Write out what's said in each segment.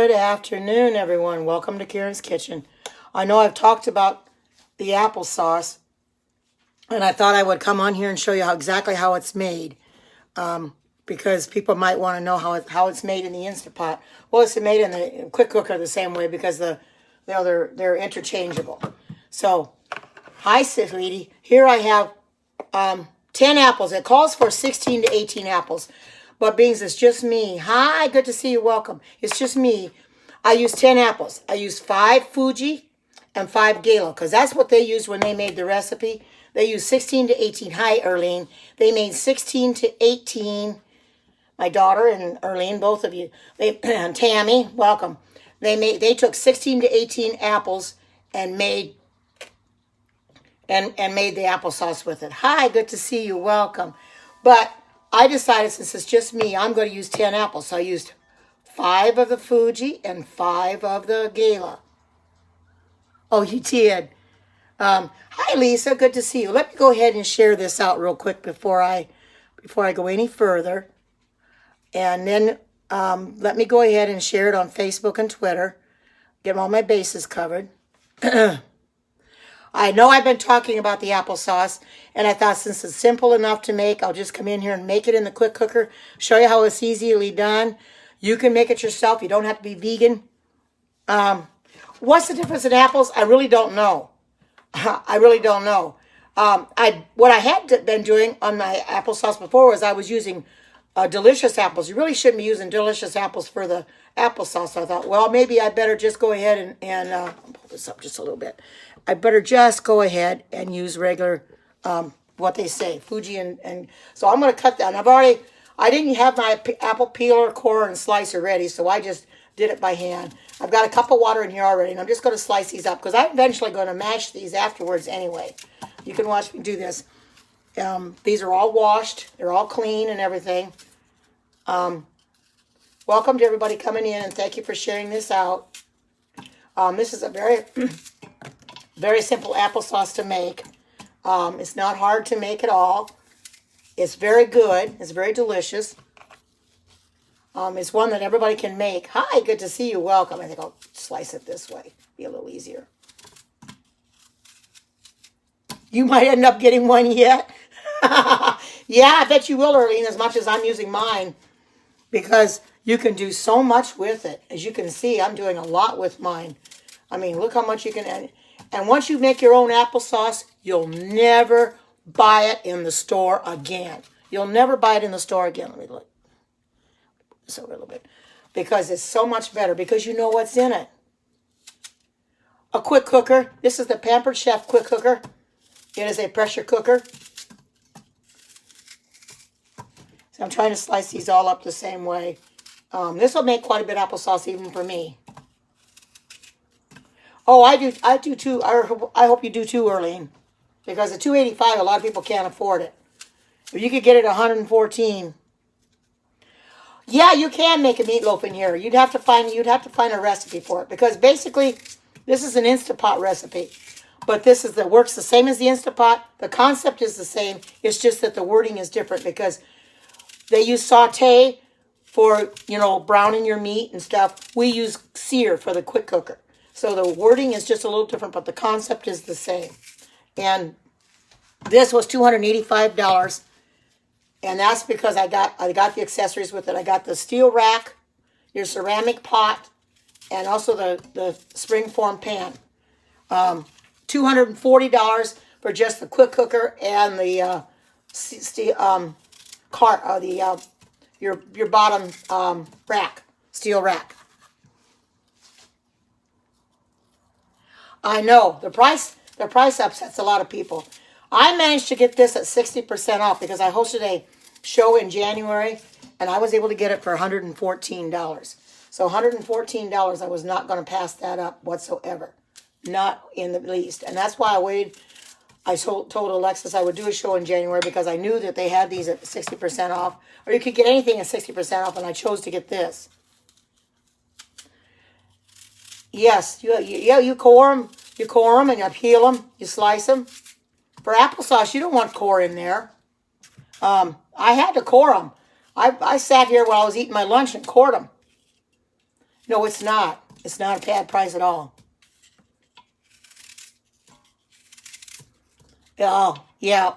Good afternoon, everyone. Welcome to Karen's Kitchen. I know I've talked about the applesauce, and I thought I would come on here and show you exactly how it's made, because people might want to know how it's made in the Instant Pot. Well, it's made in the quick cooker the same way because they're interchangeable. So, hi, sweetie. Here I have 10 apples. It calls for 16 to 18 apples. But being it's just me. Hi, good to see you. Welcome. It's just me. I used 10 apples. I used 5 Fuji and 5 Gala because that's what they used when they made the recipe. They used 16 to 18. Hi, Erlene. They made 16 to 18. My daughter and Erlene, both of you. And Tammy, welcome. They took 16 to 18 apples and made the applesauce with it. Hi, good to see you. Welcome. But I decided since it's just me, I'm going to use 10 apples. So I used 5 of the Fuji and 5 of the Gala. Oh, you did. Hi, Lisa. Good to see you. Let me go ahead and share this out real quick before I go any further. And then let me go ahead and share it on Facebook and Twitter. Get all my bases covered. I know I've been talking about the applesauce, and I thought since it's simple enough to make, I'll just come in here and make it in the quick cooker, show you how it's easily done. You can make it yourself. You don't have to be vegan. What's the difference in apples? I really don't know. I really don't know. What I had been doing on my applesauce before was I was using delicious apples. You really shouldn't be using delicious apples for the applesauce. So I thought, well, maybe I better just go ahead and pull this up just a little bit. I better just go ahead and use regular, what they say, Fuji and so I'm going to cut that. And I didn't have my apple peeler, core, and slicer ready, so I just did it by hand. I've got a cup of water in here already, and I'm just going to slice these up because I'm eventually going to mash these afterwards anyway. You can watch me do this. These are all washed. They're all clean and everything. Welcome to everybody coming in, and thank you for sharing this out. This is a very, very simple applesauce to make. It's not hard to make at all. It's very good. It's very delicious. It's one that everybody can make. Hi, good to see you. Welcome. I think I'll slice it this way. Be a little easier. You might end up getting one yet. Yeah, I bet you will, Erlene, as much as I'm using mine. Because you can do so much with it. As you can see, I'm doing a lot with mine. I mean, look how much you can... And once you make your own applesauce, you'll never buy it in the store again. You'll never buy it in the store again. Let me look this over a little bit. Because it's so much better. Because you know what's in it. A quick cooker. This is the Pampered Chef quick cooker. It is a pressure cooker. So I'm trying to slice these all up the same way. This will make quite a bit of applesauce even for me. Oh, I do too. I hope you do too, Erlene. Because at $2.85, a lot of people can't afford it. If you could get it at $114. Yeah, you can make a meatloaf in here. You'd have to find a recipe for it. Because basically, this is an Instant Pot recipe. But works the same as the Instant Pot. The concept is the same. It's just that the wording is different because they use saute for, browning your meat and stuff. We use sear for the quick cooker. So the wording is just a little different, but the concept is the same. And this was $285. And that's because I got the accessories with it. I got the steel rack, your ceramic pot, and also the springform pan. $240 for just the quick cooker and the your bottom rack, steel rack. I know the price upsets a lot of people. I managed to get this at 60% off because I hosted a show in January and I was able to get it for $114. So $114, I was not going to pass that up whatsoever. Not in the least. And that's why I waited. I told Alexis I would do a show in January because I knew that they had these at 60% off. Or you could get anything at 60% off, and I chose to get this. Yes, you core them. You core them and you peel them. You slice them. For applesauce, you don't want core in there. I had to core them. I sat here while I was eating my lunch and cored them. No, it's not. It's not a bad price at all. Oh, yeah.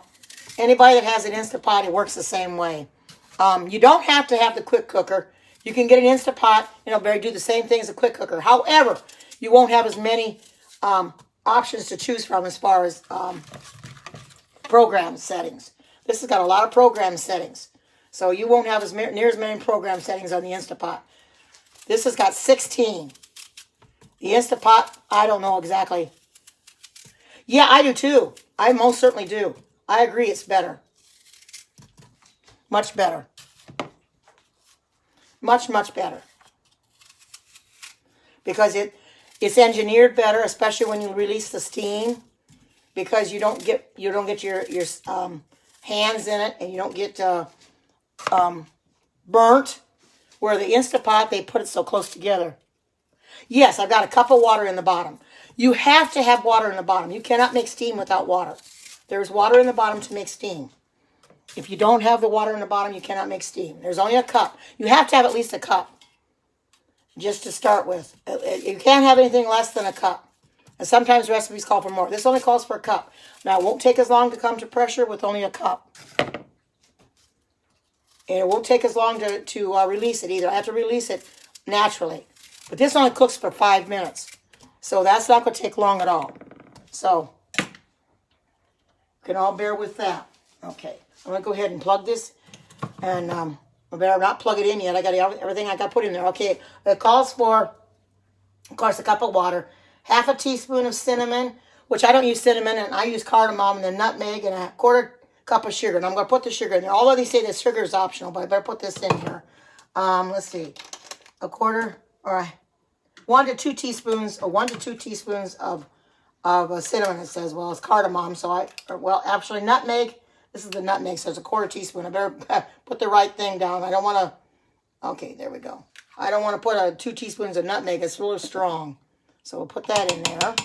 Anybody that has an Instant Pot, it works the same way. You don't have to have the quick cooker. You can get an Instant Pot, and it'll do the same thing as a quick cooker. However, you won't have as many options to choose from as far as program settings. This has got a lot of program settings. So you won't have near as many program settings on the Instant Pot. This has got 16. The Instant Pot, I don't know exactly. Yeah, I do too. I most certainly do. I agree it's better. Much better. Much, much better. Because it's engineered better, especially when you release the steam. Because you don't get your hands in it, and you don't get burnt. Where the Instant Pot, they put it so close together. Yes, I've got a cup of water in the bottom. You have to have water in the bottom. You cannot make steam without water. There's water in the bottom to make steam. If you don't have the water in the bottom, you cannot make steam. There's only a cup. You have to have at least a cup, just to start with. You can't have anything less than a cup. And sometimes recipes call for more. This only calls for a cup. Now, it won't take as long to come to pressure with only a cup. And it won't take as long to release it either. I have to release it naturally. But this only cooks for 5 minutes. So that's not going to take long at all. So, you can all bear with that. Okay, I'm going to go ahead and plug this. And I better not plug it in yet. I got everything I got put in there. Okay, it calls for, of course, a cup of water. Half a teaspoon of cinnamon, which I don't use cinnamon, and I use cardamom and then nutmeg, and a quarter cup of sugar. And I'm going to put the sugar in there. Although they say that sugar is optional, but I better put this in here. Let's see. A quarter, or 1 to 2 teaspoons, or 1 to 2 teaspoons of cinnamon, it says. Well, it's cardamom, so actually nutmeg. This is the nutmeg, so it's a quarter teaspoon. I better put the right thing down. I don't want to, okay, there we go. I don't want to put 2 teaspoons of nutmeg. It's really strong. So we'll put that in there.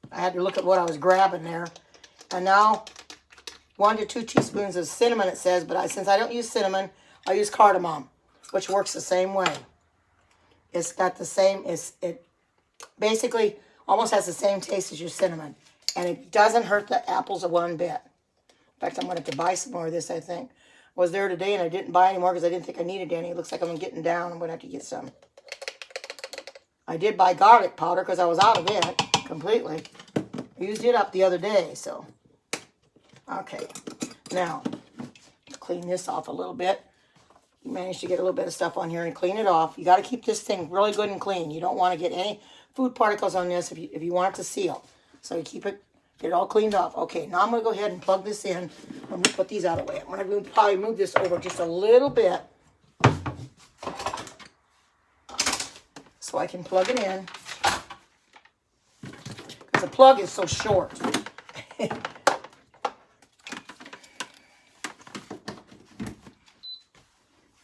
I had to look at what I was grabbing there. And now, 1 to 2 teaspoons of cinnamon, it says, but since I don't use cinnamon, I use cardamom, which works the same way. It's got the same, it basically almost has the same taste as your cinnamon. And it doesn't hurt the apples one bit. In fact, I'm going to have to buy some more of this, I think. I was there today and I didn't buy any more because I didn't think I needed any. It looks like I'm getting down. I'm going to have to get some. I did buy garlic powder because I was out of it completely. I used it up the other day, so. Okay. Now, clean this off a little bit. You managed to get a little bit of stuff on here and clean it off. You got to keep this thing really good and clean. You don't want to get any food particles on this if you want it to seal. So you get it all cleaned off. Okay, now I'm going to go ahead and plug this in. Let me put these out of the way. I'm going to probably move this over just a little bit so I can plug it in. Because the plug is so short.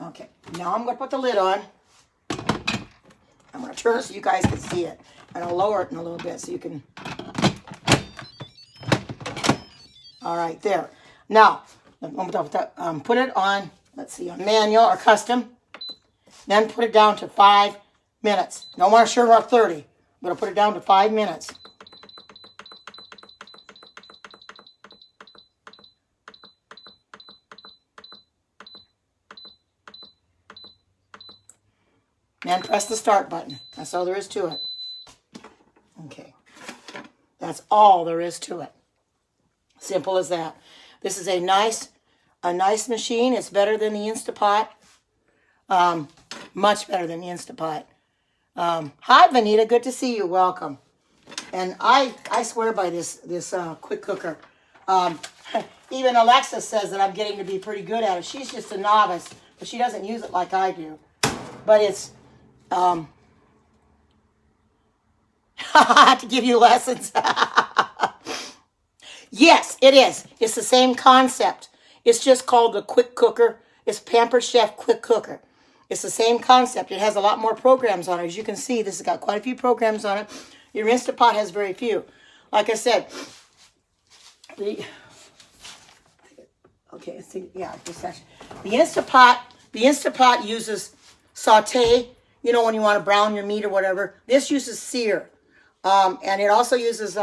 Okay, now I'm going to put the lid on. I'm going to turn it so you guys can see it. And I'll lower it in a little bit so you can... All right, there. Now, put it on, let's see, on manual or custom. Then put it down to 5 minutes. Don't want to sure about 30. I'm going to put it down to 5 minutes. Then press the start button. That's all there is to it. Okay. That's all there is to it. Simple as that. This is a nice machine. It's better than the Instant Pot. Much better than the Instant Pot. Hi, Vanita. Good to see you. Welcome. And I swear by this quick cooker. Even Alexa says that I'm getting to be pretty good at it. She's just a novice, but she doesn't use it like I do. But it's I have to give you lessons. Yes, it is. It's the same concept. It's just called the quick cooker. It's Pampered Chef quick cooker. It's the same concept. It has a lot more programs on it. As you can see, this has got quite a few programs on it. Your Instant Pot has very few. Like I said, the Instant Pot uses saute. you know, when you want to brown your meat or whatever. This uses sear. And it also uses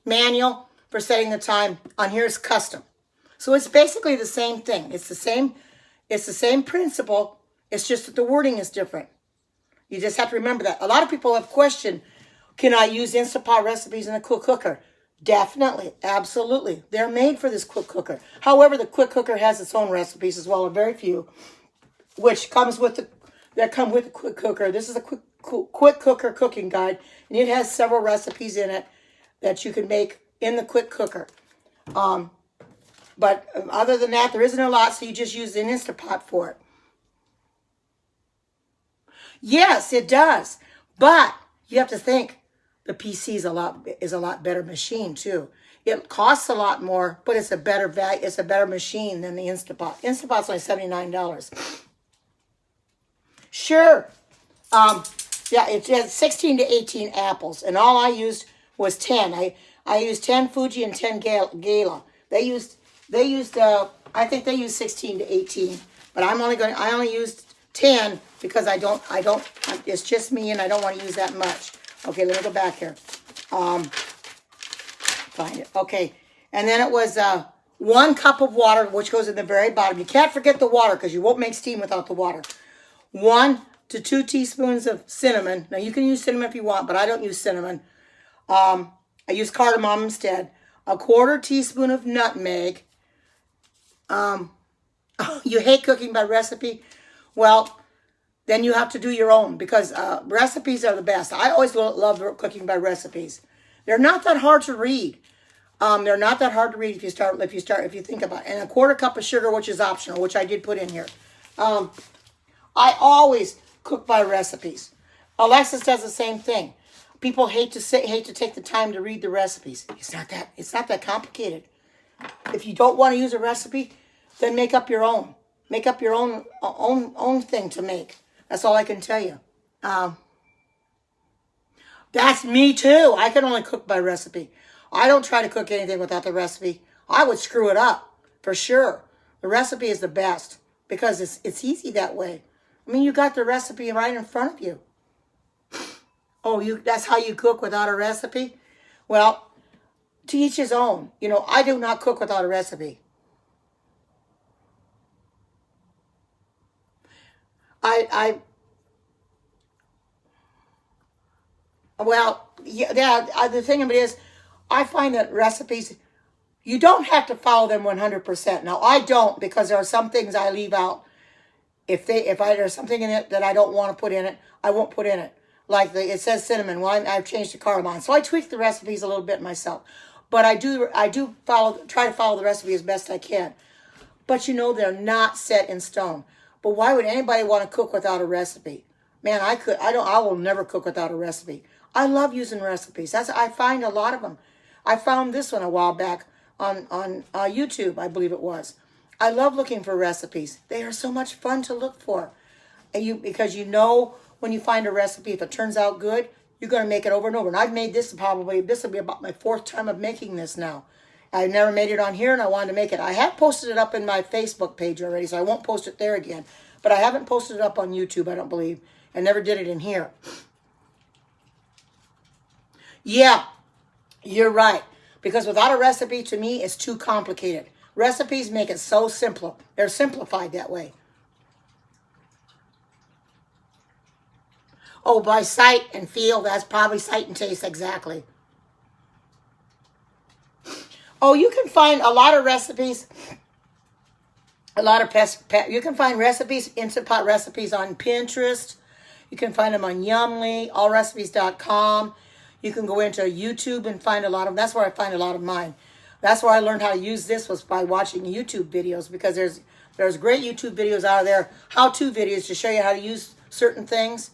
manual for setting the time. On here is custom. So it's basically the same thing. It's the same principle. It's just that the wording is different. You just have to remember that. A lot of people have questioned, can I use Instant Pot recipes in a quick cooker? Definitely. Absolutely. They're made for this quick cooker. However, the quick cooker has its own recipes as well, a very few, which comes with that come with the quick cooker. This is a quick cooker cooking guide, and it has several recipes in it that you can make in the quick cooker. But other than that, there isn't a lot, so you just use an Instant Pot for it. Yes, it does. But you have to think the PC is a lot better machine too. It costs a lot more, but it's a better value. It's a better machine than the Instant Pot. Instant Pot's only $79. Sure. Yeah, it has 16 to 18 apples, and all I used was 10. I used 10 Fuji and 10 Gala. They used I think they used 16 to 18, but I only used 10 because it's just me and I don't want to use that much. Okay, let me go back here. Find it. Okay, and then it was 1 cup of water, which goes in the very bottom. You can't forget the water because you won't make steam without the water. 1 to 2 teaspoons of cinnamon. Now, you can use cinnamon if you want, but I don't use cinnamon. I use cardamom instead. 1/4 teaspoon of nutmeg. You hate cooking by recipe? Well, then you have to do your own because recipes are the best. I always love cooking by recipes. They're not that hard to read. They're not that hard to read if you think about it. And 1/4 cup of sugar, which is optional, which I did put in here. I always cook by recipes. Alexis does the same thing. People hate to take the time to read the recipes. It's not that complicated. If you don't want to use a recipe, then make up your own. Make up your own thing to make. That's all I can tell you. That's me too. I can only cook by recipe. I don't try to cook anything without the recipe. I would screw it up for sure. The recipe is the best because it's easy that way. I mean, you got the recipe right in front of you. Oh, that's how you cook without a recipe? Well, to each his own. You know, I do not cook without a recipe. Well, yeah, the thing of it is, I find that recipes, you don't have to follow them 100%. Now, I don't because there are some things I leave out. If there's something in it that I don't want to put in it, I won't put in it. Like it says cinnamon. Well, I've changed to cardamom. So I tweak the recipes a little bit myself. But I do try to follow the recipe as best I can. But you know, they're not set in stone. But why would anybody want to cook without a recipe? Man, I will never cook without a recipe. I love using recipes. I find a lot of them. I found this one a while back on YouTube, I believe it was. I love looking for recipes. They are so much fun to look for. Because you know when you find a recipe, if it turns out good, you're going to make it over and over. And I've made this will be about my 4th time of making this now. I've never made it on here, and I wanted to make it. I have posted it up in my Facebook page already, so I won't post it there again. But I haven't posted it up on YouTube, I don't believe. I never did it in here. Yeah, you're right. Because without a recipe, to me, it's too complicated. Recipes make it so simple. They're simplified that way. Oh, by sight and feel, that's probably sight and taste, exactly. Oh, you can find a lot of recipes, you can find recipes, Instant Pot recipes on Pinterest. You can find them on Yumly, allrecipes.com. You can go into YouTube and find a lot of them. That's where I find a lot of mine. That's where I learned how to use this was by watching YouTube videos because there's great YouTube videos out of there, how-to videos to show you how to use certain things.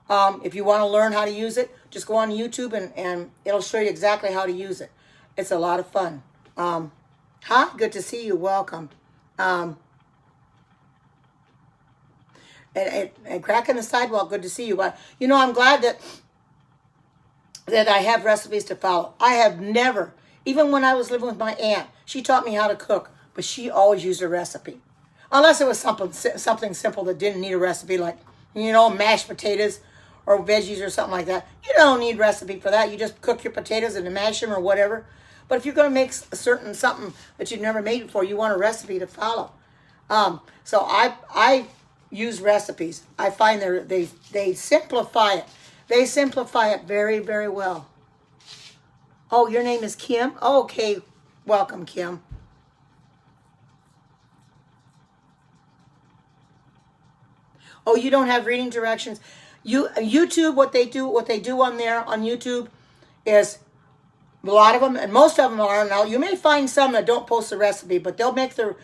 If you want to learn how to use it, just go on YouTube and it'll show you exactly how to use it. It's a lot of fun. Hi, good to see you. Welcome. And Cracking the Sidewalk, good to see you. But, you know, I'm glad that I have recipes to follow. I have never, even when I was living with my aunt, she taught me how to cook, but she always used a recipe. Unless it was something simple that didn't need a recipe, like you know, mashed potatoes or veggies or something like that. You don't need recipe for that. You just cook your potatoes and mash them or whatever. But if you're going to make a certain something that you've never made before, you want a recipe to follow. So I use recipes. I find they simplify it. They simplify it very, very well. Oh, your name is Kim? Oh, okay. Welcome, Kim. Oh, you don't have reading directions. YouTube, what they do on there on YouTube is a lot of them, and most of them are now. You may find some that don't post the recipe, but they'll make it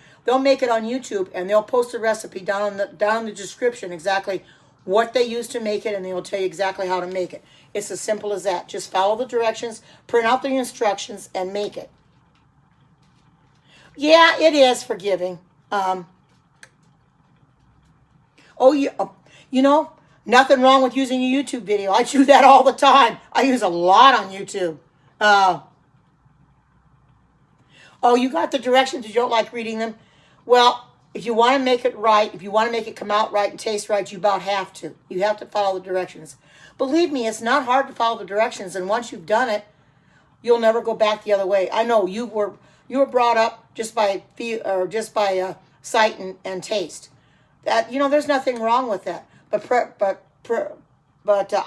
on YouTube and they'll post the recipe down in the description exactly what they use to make it, and they will tell you exactly how to make it. It's as simple as that. Just follow the directions, print out the instructions, and make it. Yeah, it is forgiving. You know, nothing wrong with using a YouTube video. I do that all the time. I use a lot on YouTube. Oh, you got the directions. You don't like reading them. Well, if you want to make it right, if you want to make it come out right and taste right, you about have to. You have to follow the directions. Believe me, it's not hard to follow the directions, and once you've done it, you'll never go back the other way. I know you were brought up just by sight and taste. That, you know, there's nothing wrong with that. But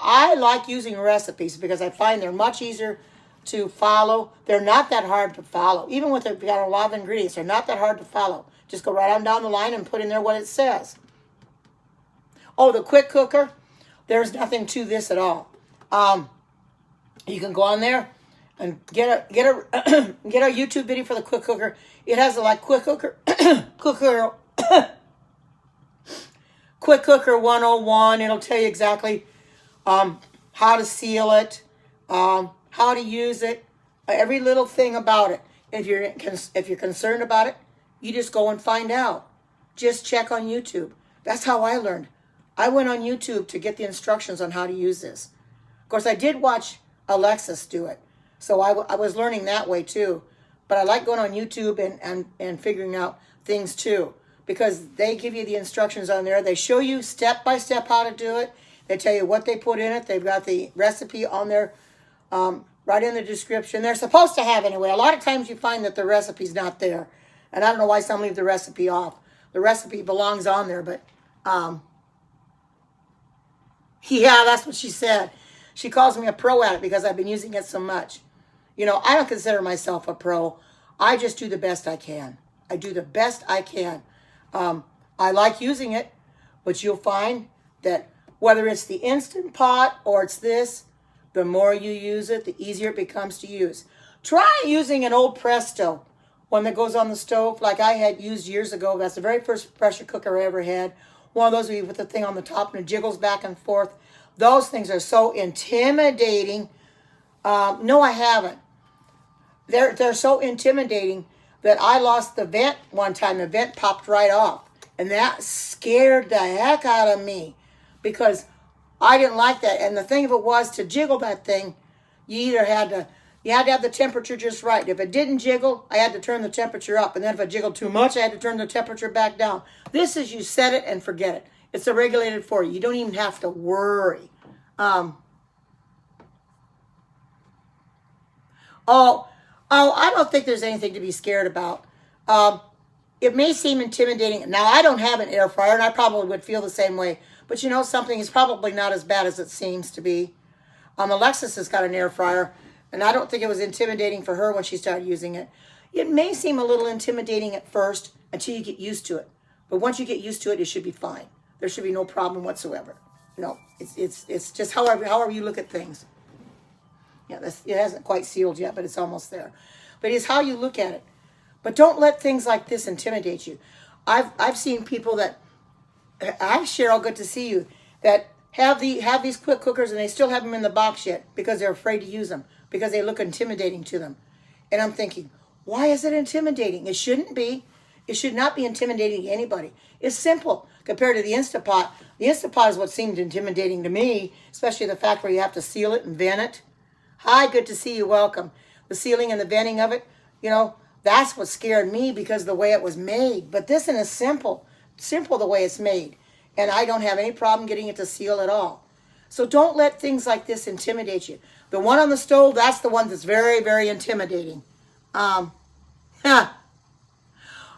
I like using recipes because I find they're much easier to follow. They're not that hard to follow. Even with they've got a lot of ingredients, they're not that hard to follow. Just go right on down the line and put in there what it says. Oh, the quick cooker. There's nothing to this at all. You can go on there and get a YouTube video for the quick cooker. It has a quick cooker Quick Cooker 101. It'll tell you exactly how to seal it, how to use it, every little thing about it. If you're concerned about it, you just go and find out. Just check on YouTube. That's how I learned. I went on YouTube to get the instructions on how to use this. Of course, I did watch Alexis do it, so I was learning that way too. But I like going on YouTube and figuring out things too, because they give you the instructions on there. They show you step by step how to do it. They tell you what they put in it. They've got the recipe on there, right in the description. They're supposed to have anyway. A lot of times you find that the recipe's not there, and I don't know why some leave the recipe off. The recipe belongs on there, but yeah, that's what she said. She calls me a pro at it because I've been using it so much. You know, I don't consider myself a pro. I just do the best I can. I do the best I can. I like using it, but you'll find that whether it's the Instant Pot or it's this, the more you use it, the easier it becomes to use. Try using an old Presto, one that goes on the stove like I had used years ago. That's the very first pressure cooker I ever had. One of those with the thing on the top and it jiggles back and forth. Those things are so intimidating. No, I haven't. They're so intimidating that I lost the vent one time. The vent popped right off. And that scared the heck out of me because I didn't like that. And the thing of it was, to jiggle that thing, you had to have the temperature just right. If it didn't jiggle, I had to turn the temperature up. And then if it jiggled too much, I had to turn the temperature back down. This is, you set it and forget it. It's regulated for you. You don't even have to worry. I don't think there's anything to be scared about. It may seem intimidating. Now, I don't have an air fryer, and I probably would feel the same way. But you know something? It's probably not as bad as it seems to be. Alexis has got an air fryer, and I don't think it was intimidating for her when she started using it. It may seem a little intimidating at first until you get used to it. But once you get used to it, it should be fine. There should be no problem whatsoever. No, it's just however you look at things. Yeah, it hasn't quite sealed yet, but it's almost there. But it's how you look at it. But don't let things like this intimidate you. I've seen people that, hi Cheryl, good to see you, that have these quick cookers and they still have them in the box yet because they're afraid to use them because they look intimidating to them. And I'm thinking, why is it intimidating? It shouldn't be. It should not be intimidating to anybody. It's simple compared to the Instant Pot. The Instant Pot is what seemed intimidating to me, especially the fact where you have to seal it and vent it. Hi, good to see you. Welcome. The sealing and the venting of it, you know, that's what scared me because of the way it was made. But this one is simple the way it's made. and I don't have any problem getting it to seal at all. So don't let things like this intimidate you. The one on the stove, that's the one that's very, very intimidating.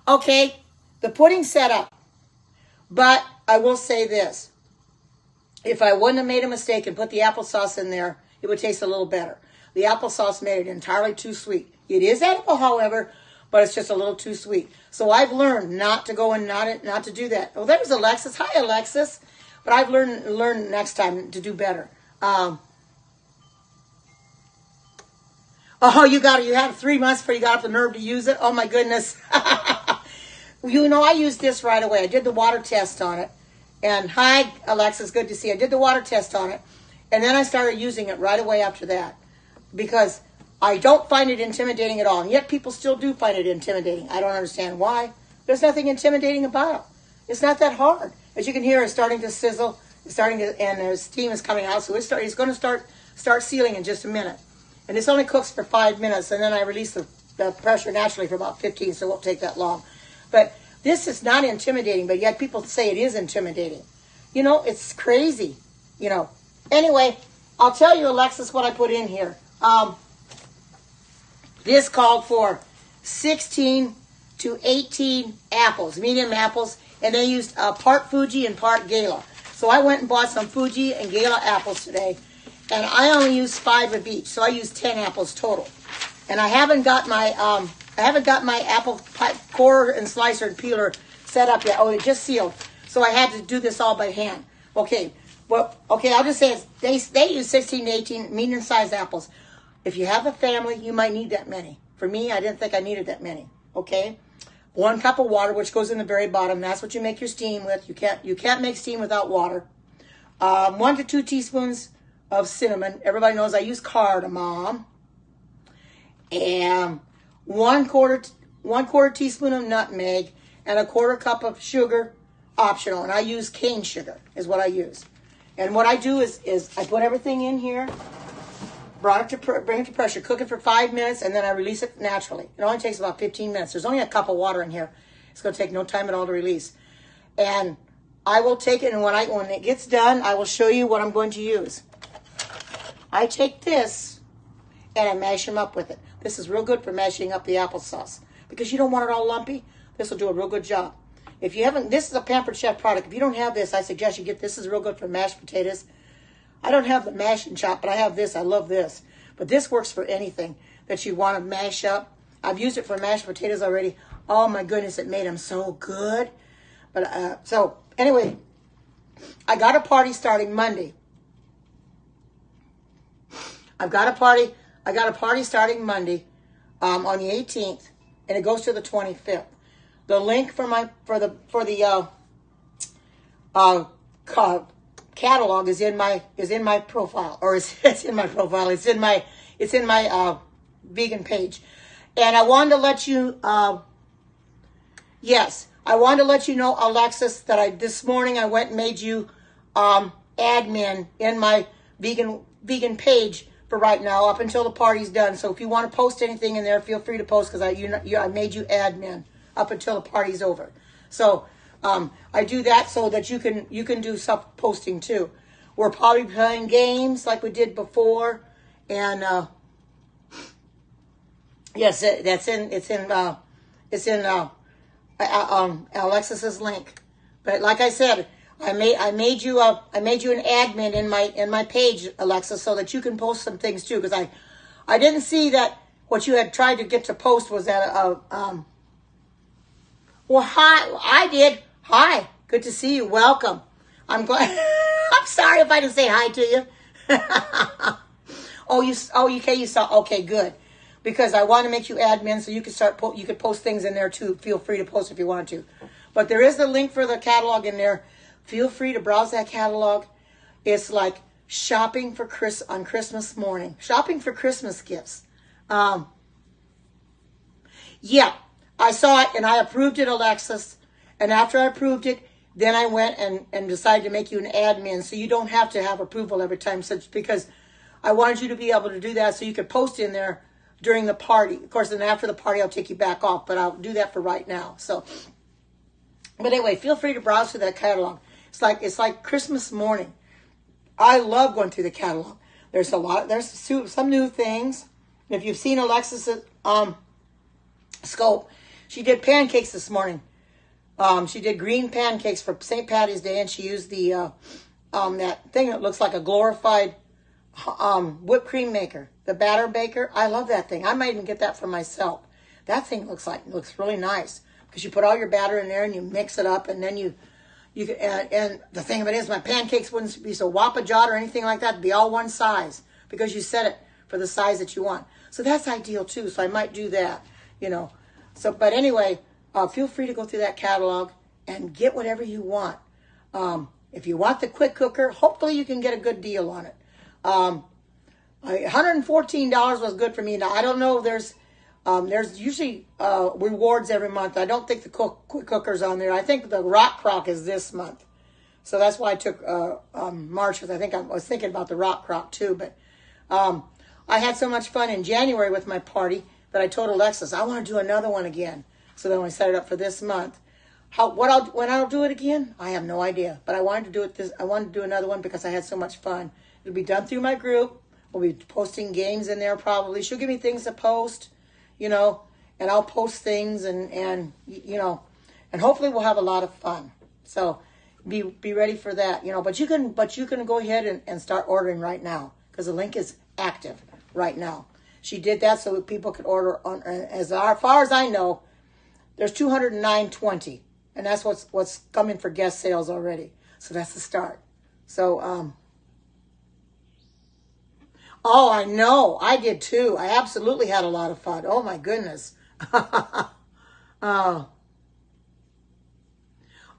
Okay, the pudding's set up. But I will say this. If I wouldn't have made a mistake and put the applesauce in there, it would taste a little better. The applesauce made it entirely too sweet. It is edible, however, but it's just a little too sweet. So I've learned not to go and not to do that. Oh, there's Alexis. Hi, Alexis. But I've learned next time to do better. Oh, you had 3 months before you got up the nerve to use it. Oh my goodness. You know, I used this right away. I did the water test on it. And hi, Alexis, good to see you. I did the water test on it. And then I started using it right away after that. Because I don't find it intimidating at all. And yet people still do find it intimidating. I don't understand why. There's nothing intimidating about it. It's not that hard. As you can hear, it's starting to sizzle. It's starting to, and the steam is coming out. So it's going to start sealing in just a minute. And this only cooks for 5 minutes. And then I release the pressure naturally for about 15, so it won't take that long. But this is not intimidating, but yet people say it is intimidating. You know, it's crazy, you know. Anyway, I'll tell you, Alexis, what I put in here. This called for 16 to 18 apples, medium apples, and they used part Fuji and part gala. So I went and bought some Fuji and gala apples today, and I only used 5 of each, so I used 10 apples total. And I haven't got my apple core and slicer and peeler set up yet. Oh, it just sealed. So I had to do this all by hand. Okay. Well, okay, I'll just say they use 16 to 18 medium-sized apples. If you have a family, you might need that many. For me, I didn't think I needed that many. Okay? 1 cup of water, which goes in the very bottom. That's what you make your steam with. You can't make steam without water. 1 to 2 teaspoons of cinnamon. Everybody knows I use cardamom. And 1/4 teaspoon of nutmeg, and 1/4 cup of sugar, optional. And I use cane sugar is what I use. And what I do is I put everything in here, bring it to pressure, cook it for 5 minutes, and then I release it naturally. It only takes about 15 minutes. There's only a cup of water in here. It's going to take no time at all to release. And I will take it, and when it gets done, I will show you what I'm going to use. I take this, and I mash them up with it. This is real good for mashing up the applesauce because you don't want it all lumpy. This will do a real good job. If you haven't, this is a Pampered Chef product. If you don't have this, I suggest you get this. This is real good for mashed potatoes. I don't have the mash and chop, but I have this. I love this. But this works for anything that you want to mash up. I've used it for mashed potatoes already. Oh my goodness, it made them so good. But so anyway, I got a party starting Monday. I got a party starting Monday on the 18th, and it goes to the 25th. The link for the catalog is in my profile, or it's in my profile. It's in my vegan page, and I wanted to let you I wanted to let you know, Alexis, that this morning I went and made you admin in my vegan page for right now up until the party's done. So if you want to post anything in there, feel free to post because I made you admin up until the party's over. So I do that so that you can do stuff posting too. We're probably playing games like we did before, and yes, it's in Alexis's link. But like I said, I made you an admin in my page, Alexa, so that you can post some things too. Because I didn't see that what you had tried to get to post was that well, hi, I did. Hi, good to see you. Welcome. I'm glad. I'm sorry if I didn't say hi to you. You saw. Okay, good. Because I want to make you admin so you can you could post things in there too. Feel free to post if you want to. But there is the link for the catalog in there. Feel free to browse that catalog. It's like shopping for on Christmas morning. Shopping for Christmas gifts. Yeah, I saw it and I approved it, Alexis. And after I approved it, then I went and decided to make you an admin so you don't have to have approval every time. Because I wanted you to be able to do that so you could post in there during the party. Of course, then after the party, I'll take you back off. But I'll do that for right now. So, but anyway, feel free to browse through that catalog. It's like Christmas morning. I love going through the catalog. There's some new things. If you've seen Alexis's scope, she did pancakes this morning. She did green pancakes for St. Patty's Day, and she used the that thing that looks like a glorified whipped cream maker, the batter baker. I love that thing. I might even get that for myself. That thing looks really nice because you put all your batter in there and you mix it up, and then you can, and the thing of it is, my pancakes wouldn't be so wappa-jawed or anything like that. It'd be all one size because you set it for the size that you want. So that's ideal too. So I might do that, you know. So, but anyway, feel free to go through that catalog and get whatever you want. If you want the quick cooker, hopefully you can get a good deal on it. $114 was good for me. Now I don't know if there's usually rewards every month. I don't think the quick cooker's on there. I think the rock crock is this month. So that's why I took March, because I was thinking about the rock crock too. But I had so much fun in January with my party that I told Alexis I want to do another one again. So then we set it up for this month. When I'll do it again, I have no idea. But I wanted to do it I wanted to do another one because I had so much fun. It'll be done through my group. We'll be posting games in there probably. She'll give me things to post, you know, and I'll post things and you know, and hopefully we'll have a lot of fun. So be ready for that, you know. But you can go ahead and start ordering right now because the link is active right now. She did that so that people could order on. As far as I know, there's 209.20, and that's what's coming for guest sales already. So that's the start. So oh, I know. I did too. I absolutely had a lot of fun. Oh my goodness.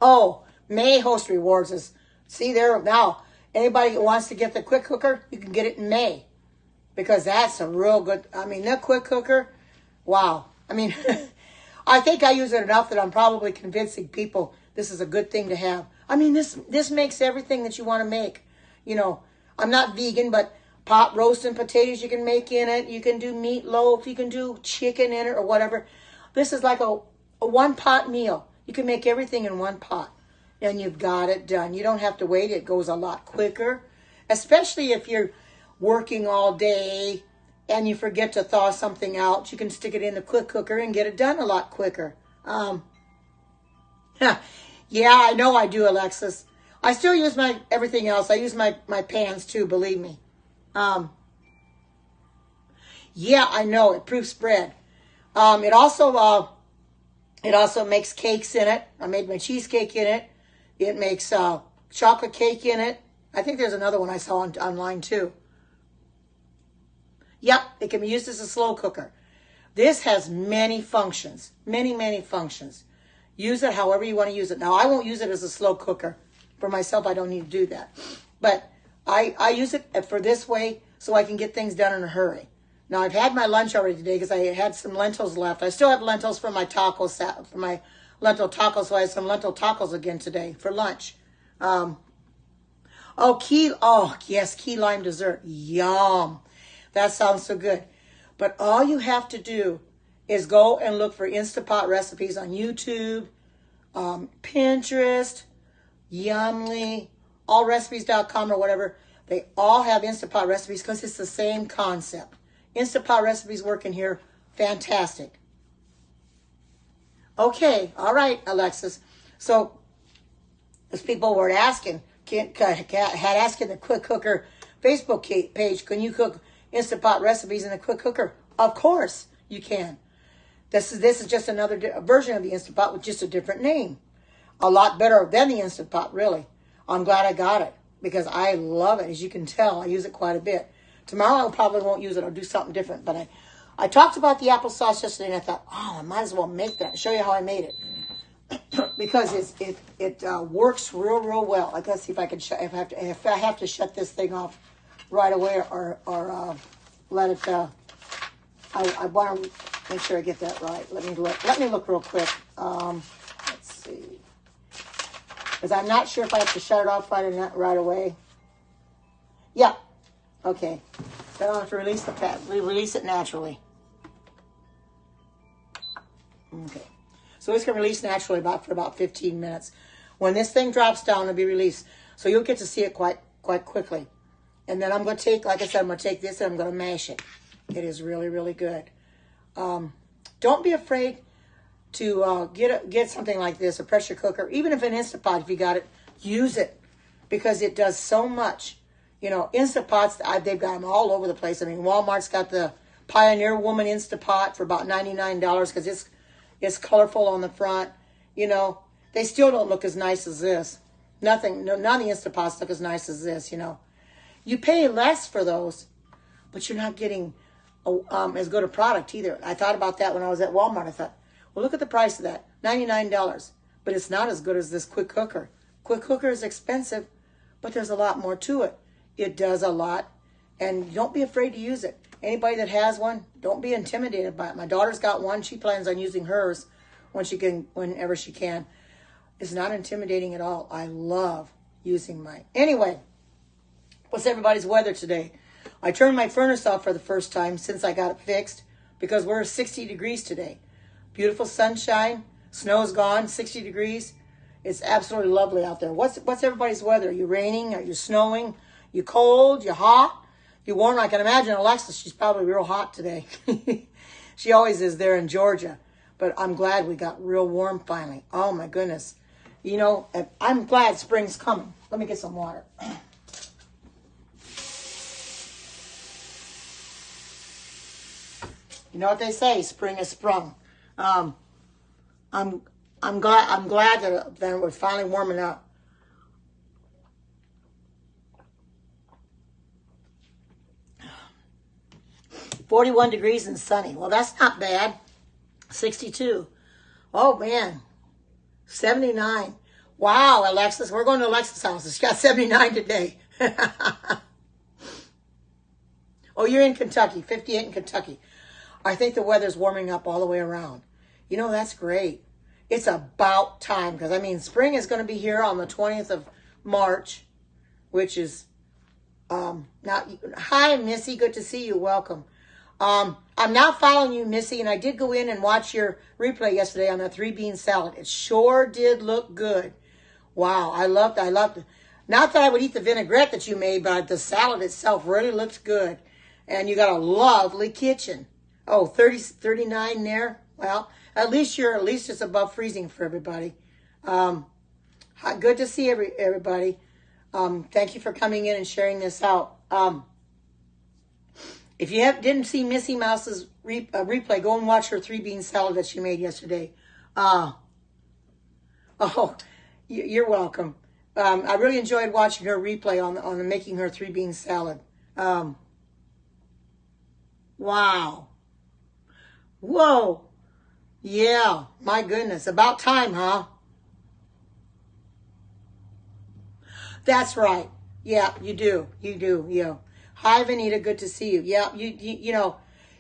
Oh, May host rewards is, see there now. Anybody who wants to get the quick cooker, you can get it in May. Because that's a real good, I mean, that quick cooker, wow. I mean, I think I use it enough that I'm probably convincing people this is a good thing to have. I mean, this makes everything that you want to make. You know, I'm not vegan, but pot roast and potatoes you can make in it. You can do meatloaf. You can do chicken in it or whatever. This is like a one-pot meal. You can make everything in one pot. And you've got it done. You don't have to wait. It goes a lot quicker. Especially if you're working all day and you forget to thaw something out. You can stick it in the quick cooker and get it done a lot quicker. Yeah, I know I do, Alexis. I still use everything else. I use my pans too, believe me. Yeah, I know. It proofs bread. It also makes cakes in it. I made my cheesecake in it. It makes chocolate cake in it. I think there's another one I saw online too. Yep, it can be used as a slow cooker. This has many functions. Many functions. Use it however you want to use it. Now, I won't use it as a slow cooker. For myself, I don't need to do that. But I use it for this way so I can get things done in a hurry. Now, I've had my lunch already today because I had some lentils left. I still have lentils for my tacos, for my lentil tacos, so I had some lentil tacos again today for lunch. Oh, yes, key lime dessert. Yum. That sounds so good. But all you have to do is go and look for Instapot recipes on YouTube, Pinterest, Yumly, allrecipes.com or whatever. They all have Instapot recipes because it's the same concept. Instapot recipes work in here. Fantastic. Okay. All right, Alexis. So, as people were asking, had asking the Quick Cooker Facebook page, can you cook Instapot recipes in the Quick Cooker? Of course you can. This is just another version of the Instapot with just a different name. A lot better than the Instapot, really. I'm glad I got it because I love it. As you can tell, I use it quite a bit. Tomorrow I probably won't use it. I'll do something different. But I talked about the applesauce yesterday, and I thought, I might as well make that. Show you how I made it because it works real well. I gotta see if I can if I have to shut this thing off right away or let it. I want to make sure I get that right. Let me look real quick. Let's see, because I'm not sure if I have to shut it off right away. Yeah. Okay. So I don't have to release the pad. We release it naturally. Okay. So it's going to release naturally for about 15 minutes. When this thing drops down, it'll be released. So you'll get to see it quite quickly. And then I'm going to take, like I said, I'm going to take this and I'm going to mash it. It is really, really good. Don't be afraid to get something like this, a pressure cooker. Even if an Instant Pot, if you got it, use it. Because it does so much. You know, Instant Pots, they've got them all over the place. I mean, Walmart's got the Pioneer Woman Instant Pot for about $99 because it's colorful on the front. You know, they still don't look as nice as this. None of the Instant Pots look as nice as this, you know. You pay less for those, but you're not getting as good a product either. I thought about that when I was at Walmart. I thought, well, look at the price of that, $99. But it's not as good as this quick cooker. Quick cooker is expensive, but there's a lot more to it. It does a lot, and don't be afraid to use it. Anybody that has one, don't be intimidated by it. My daughter's got one. She plans on using hers whenever she can. It's not intimidating at all. I love using mine. Anyway, what's everybody's weather today? I turned my furnace off for the first time since I got it fixed because we're 60 degrees today. Beautiful sunshine. Snow's gone, 60 degrees. It's absolutely lovely out there. What's everybody's weather? Are you raining? Are you snowing? You cold? You hot? You warm? I can imagine Alexis, she's probably real hot today. She always is there in Georgia. But I'm glad we got real warm finally. Oh my goodness. You know, I'm glad spring's coming. Let me get some water. You know what they say, spring has sprung. I'm glad that we're finally warming up. $41 degrees and sunny. Well, that's not bad. 62. Oh man. 79. Wow, Alexis. We're going to Alexis' house. She got 79 today. Oh, you're in Kentucky. 58 in Kentucky. I think the weather's warming up all the way around. You know, that's great. It's about time because, I mean, spring is going to be here on the 20th of March, which is not. Hi, Missy. Good to see you. Welcome. I'm now following you, Missy, and I did go in and watch your replay yesterday on the 3-bean salad. It sure did look good. Wow, I loved it. Not that I would eat the vinaigrette that you made, but the salad itself really looked good. And you got a lovely kitchen. Oh, 39 there. Well, at least it's above freezing for everybody. Good to see everybody. Thank you for coming in and sharing this out. If you didn't see Missy Mouse's replay, go and watch her 3-bean salad that she made yesterday. Oh, you're welcome. I really enjoyed watching her replay on making her 3-bean salad. Wow. Whoa. Yeah, my goodness. About time, huh? That's right. Yeah, you do. Yeah. Hi, Vanita. Good to see you. Yeah, you know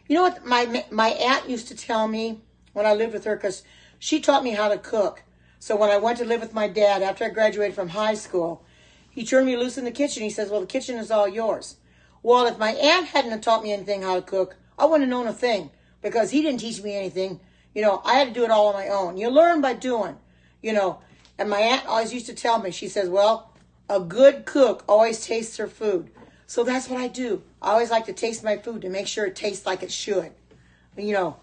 what my aunt used to tell me when I lived with her, because she taught me how to cook. So when I went to live with my dad after I graduated from high school, he turned me loose in the kitchen. He says, well, the kitchen is all yours. Well, if my aunt hadn't taught me anything how to cook, I wouldn't have known a thing, because he didn't teach me anything. You know, I had to do it all on my own. You learn by doing, you know. And my aunt always used to tell me, she says, well, a good cook always tastes her food. So that's what I do. I always like to taste my food to make sure it tastes like it should. You know,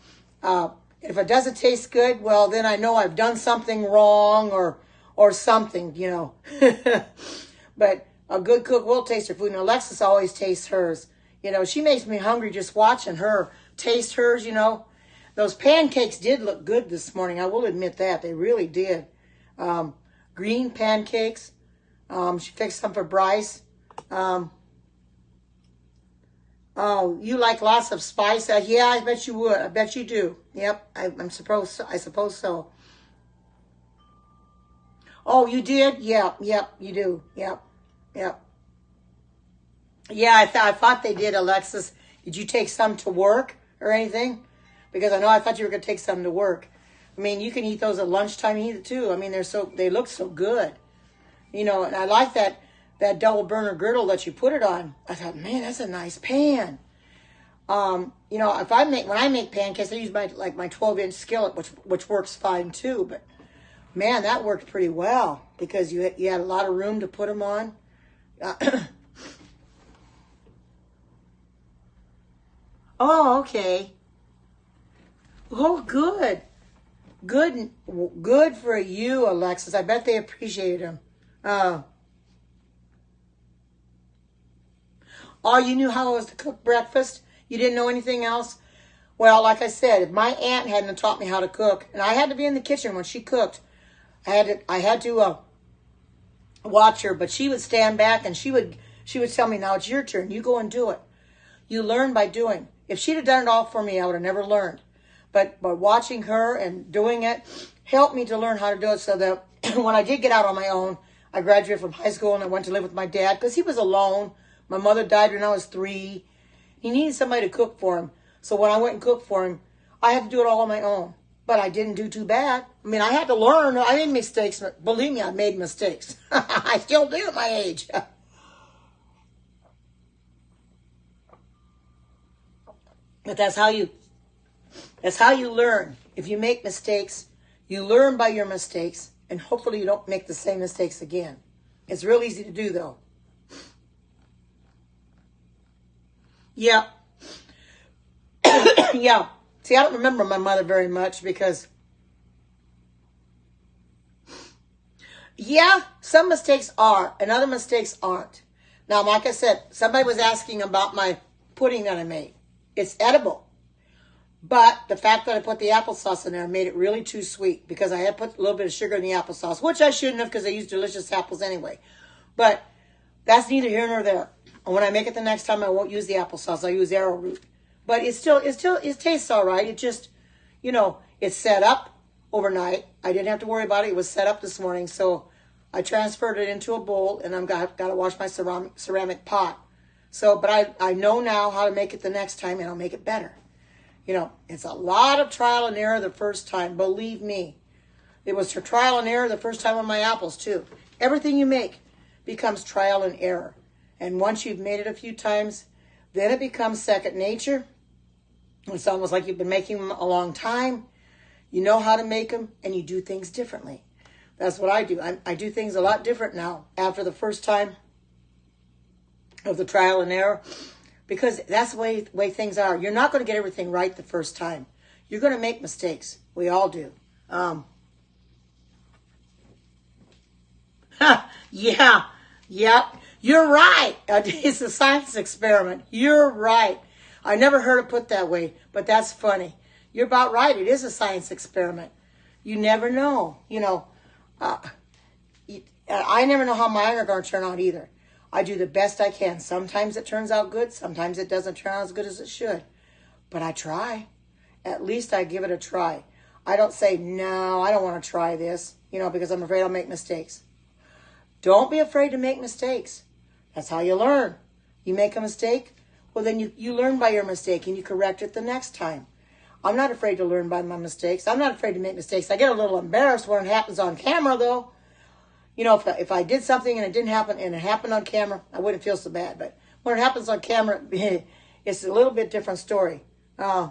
if it doesn't taste good, well, then I know I've done something wrong or something, you know. But a good cook will taste her food. And Alexis always tastes hers. You know, she makes me hungry just watching her taste hers, you know. Those pancakes did look good this morning. I will admit that. They really did. Green pancakes. She fixed some for Bryce. Oh, you like lots of spice? Yeah, I bet you would. I bet you do. Yep, I suppose so. Oh, you did? Yeah, you do. Yep. Yeah, I thought they did, Alexis. Did you take some to work or anything? Because I thought you were going to take some to work. I mean, you can eat those at lunchtime either, too. I mean, they look so good. You know, and I like that double burner girdle that you put it on. I thought, man, that's a nice pan. You know, when I make pancakes, I use my 12-inch skillet, which works fine too. But Man, that worked pretty well because you had a lot of room to put them on. Oh, okay. Oh, good. Good for you, Alexis. I bet they appreciate them. Uh, oh, you knew how I was to cook breakfast? You didn't know anything else? Well, like I said, if my aunt hadn't taught me how to cook, and I had to be in the kitchen when she cooked, I had to watch her, but she would stand back and she would tell me, now it's your turn. You go and do it. You learn by doing. If she'd have done it all for me, I would have never learned. But watching her and doing it helped me to learn how to do it so that when I did get out on my own, I graduated from high school and I went to live with my dad because he was alone. My mother died when I was 3. He needed somebody to cook for him. So when I went and cooked for him, I had to do it all on my own. But I didn't do too bad. I mean, I had to learn. I made mistakes. Believe me, I made mistakes. I still do at my age. But that's how you learn. If you make mistakes, you learn by your mistakes, and hopefully you don't make the same mistakes again. It's real easy to do, though. Yeah. Yeah. See, I don't remember my mother very much because, yeah, some mistakes are, and other mistakes aren't. Now, like I said, somebody was asking about my pudding that I made. It's edible. But the fact that I put the applesauce in there made it really too sweet because I had put a little bit of sugar in the applesauce, which I shouldn't have because I use delicious apples anyway. But that's neither here nor there. And when I make it the next time, I won't use the applesauce. I'll use arrowroot. But it tastes all right. It just, it's set up overnight. I didn't have to worry about it. It was set up this morning. So I transferred it into a bowl and I've got to wash my ceramic pot. So, but I know now how to make it the next time and I'll make it better. It's a lot of trial and error the first time. Believe me. It was for trial and error the first time on my apples too. Everything you make becomes trial and error. And once you've made it a few times, then it becomes second nature. It's almost like you've been making them a long time. You know how to make them and you do things differently. That's what I do. I do things a lot different now after the first time of the trial and error. Because that's the way things are. You're not going to get everything right the first time. You're going to make mistakes. We all do. Yeah. You're right. It's a science experiment. You're right. I never heard it put that way, but that's funny. You're about right. It is a science experiment. You never know. I never know how mine are going to turn out either. I do the best I can. Sometimes it turns out good. Sometimes it doesn't turn out as good as it should. But I try. At least I give it a try. I don't say, no, I don't want to try this, because I'm afraid I'll make mistakes. Don't be afraid to make mistakes. That's how you learn. You make a mistake, well, then you learn by your mistake and you correct it the next time. I'm not afraid to learn by my mistakes. I'm not afraid to make mistakes. I get a little embarrassed when it happens on camera, though. If I did something and it didn't happen and it happened on camera, I wouldn't feel so bad. But when it happens on camera, it's a little bit different story. It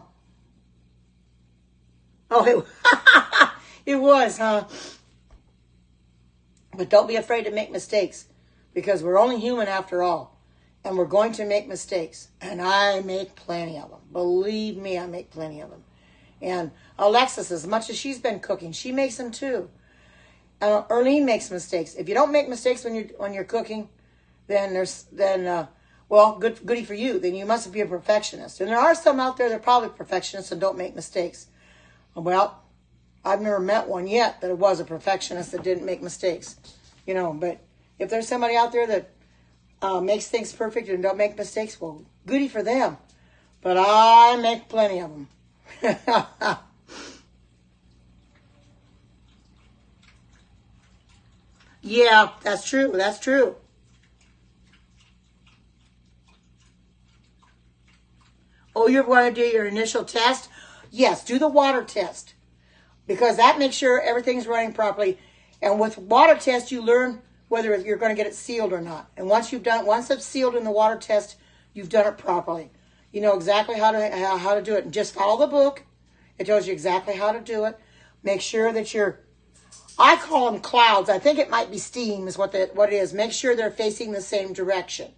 was, huh? But don't be afraid to make mistakes because we're only human after all. And we're going to make mistakes. And I make plenty of them. Believe me, I make plenty of them. And Alexis, as much as she's been cooking, she makes them too. Erlene makes mistakes. If you don't make mistakes when you're cooking, then goody for you. Then you must be a perfectionist. And there are some out there that are probably perfectionists and don't make mistakes. Well, I've never met one yet that was a perfectionist that didn't make mistakes. But if there's somebody out there that makes things perfect and don't make mistakes, well, goody for them. But I make plenty of them. Yeah, that's true. That's true. Oh, you're going to do your initial test? Yes, do the water test. Because that makes sure everything's running properly. And with water test, you learn whether you're going to get it sealed or not. And once it's sealed in the water test, you've done it properly. You know exactly how to do it. And just follow the book. It tells you exactly how to do it. Make sure that you're I call them clouds. I think it might be steam is what it is. Make sure they're facing the same direction.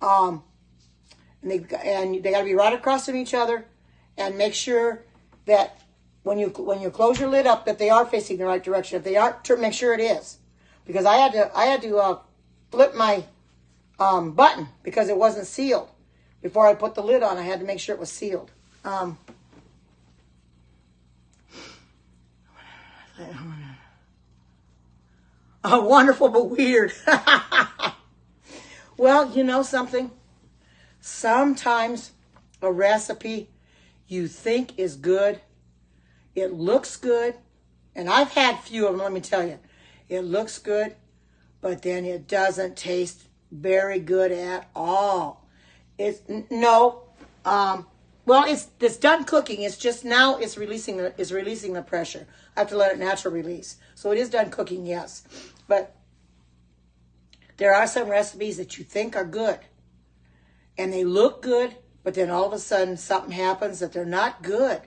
And they got to be right across from each other, and make sure that when you close your lid up that they are facing the right direction. If they aren't, make sure it is, because I had to flip my button because it wasn't sealed. Before I put the lid on, I had to make sure it was sealed. Wonderful but weird. Well, you know something? Sometimes a recipe you think is good, it looks good, and I've had few of them, let me tell you. It looks good, but then it doesn't taste very good at all. Well, it's done cooking. It's just now it's releasing the pressure. I have to let it naturally release. So it is done cooking, yes. But there are some recipes that you think are good, and they look good, but then all of a sudden something happens that they're not good.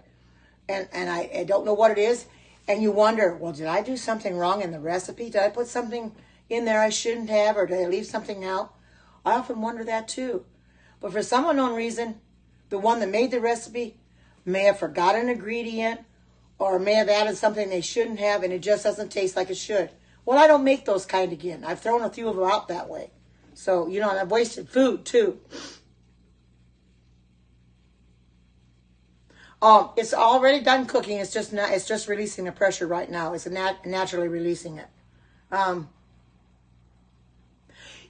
And I don't know what it is. And you wonder, well, did I do something wrong in the recipe? Did I put something in there I shouldn't have, or did I leave something out? I often wonder that too. But for some unknown reason, the one that made the recipe may have forgot an ingredient or may have added something they shouldn't have, and it just doesn't taste like it should. Well, I don't make those kind again. I've thrown a few of them out that way. So, and I've wasted food too. It's already done cooking. It's just releasing the pressure right now. It's naturally releasing it.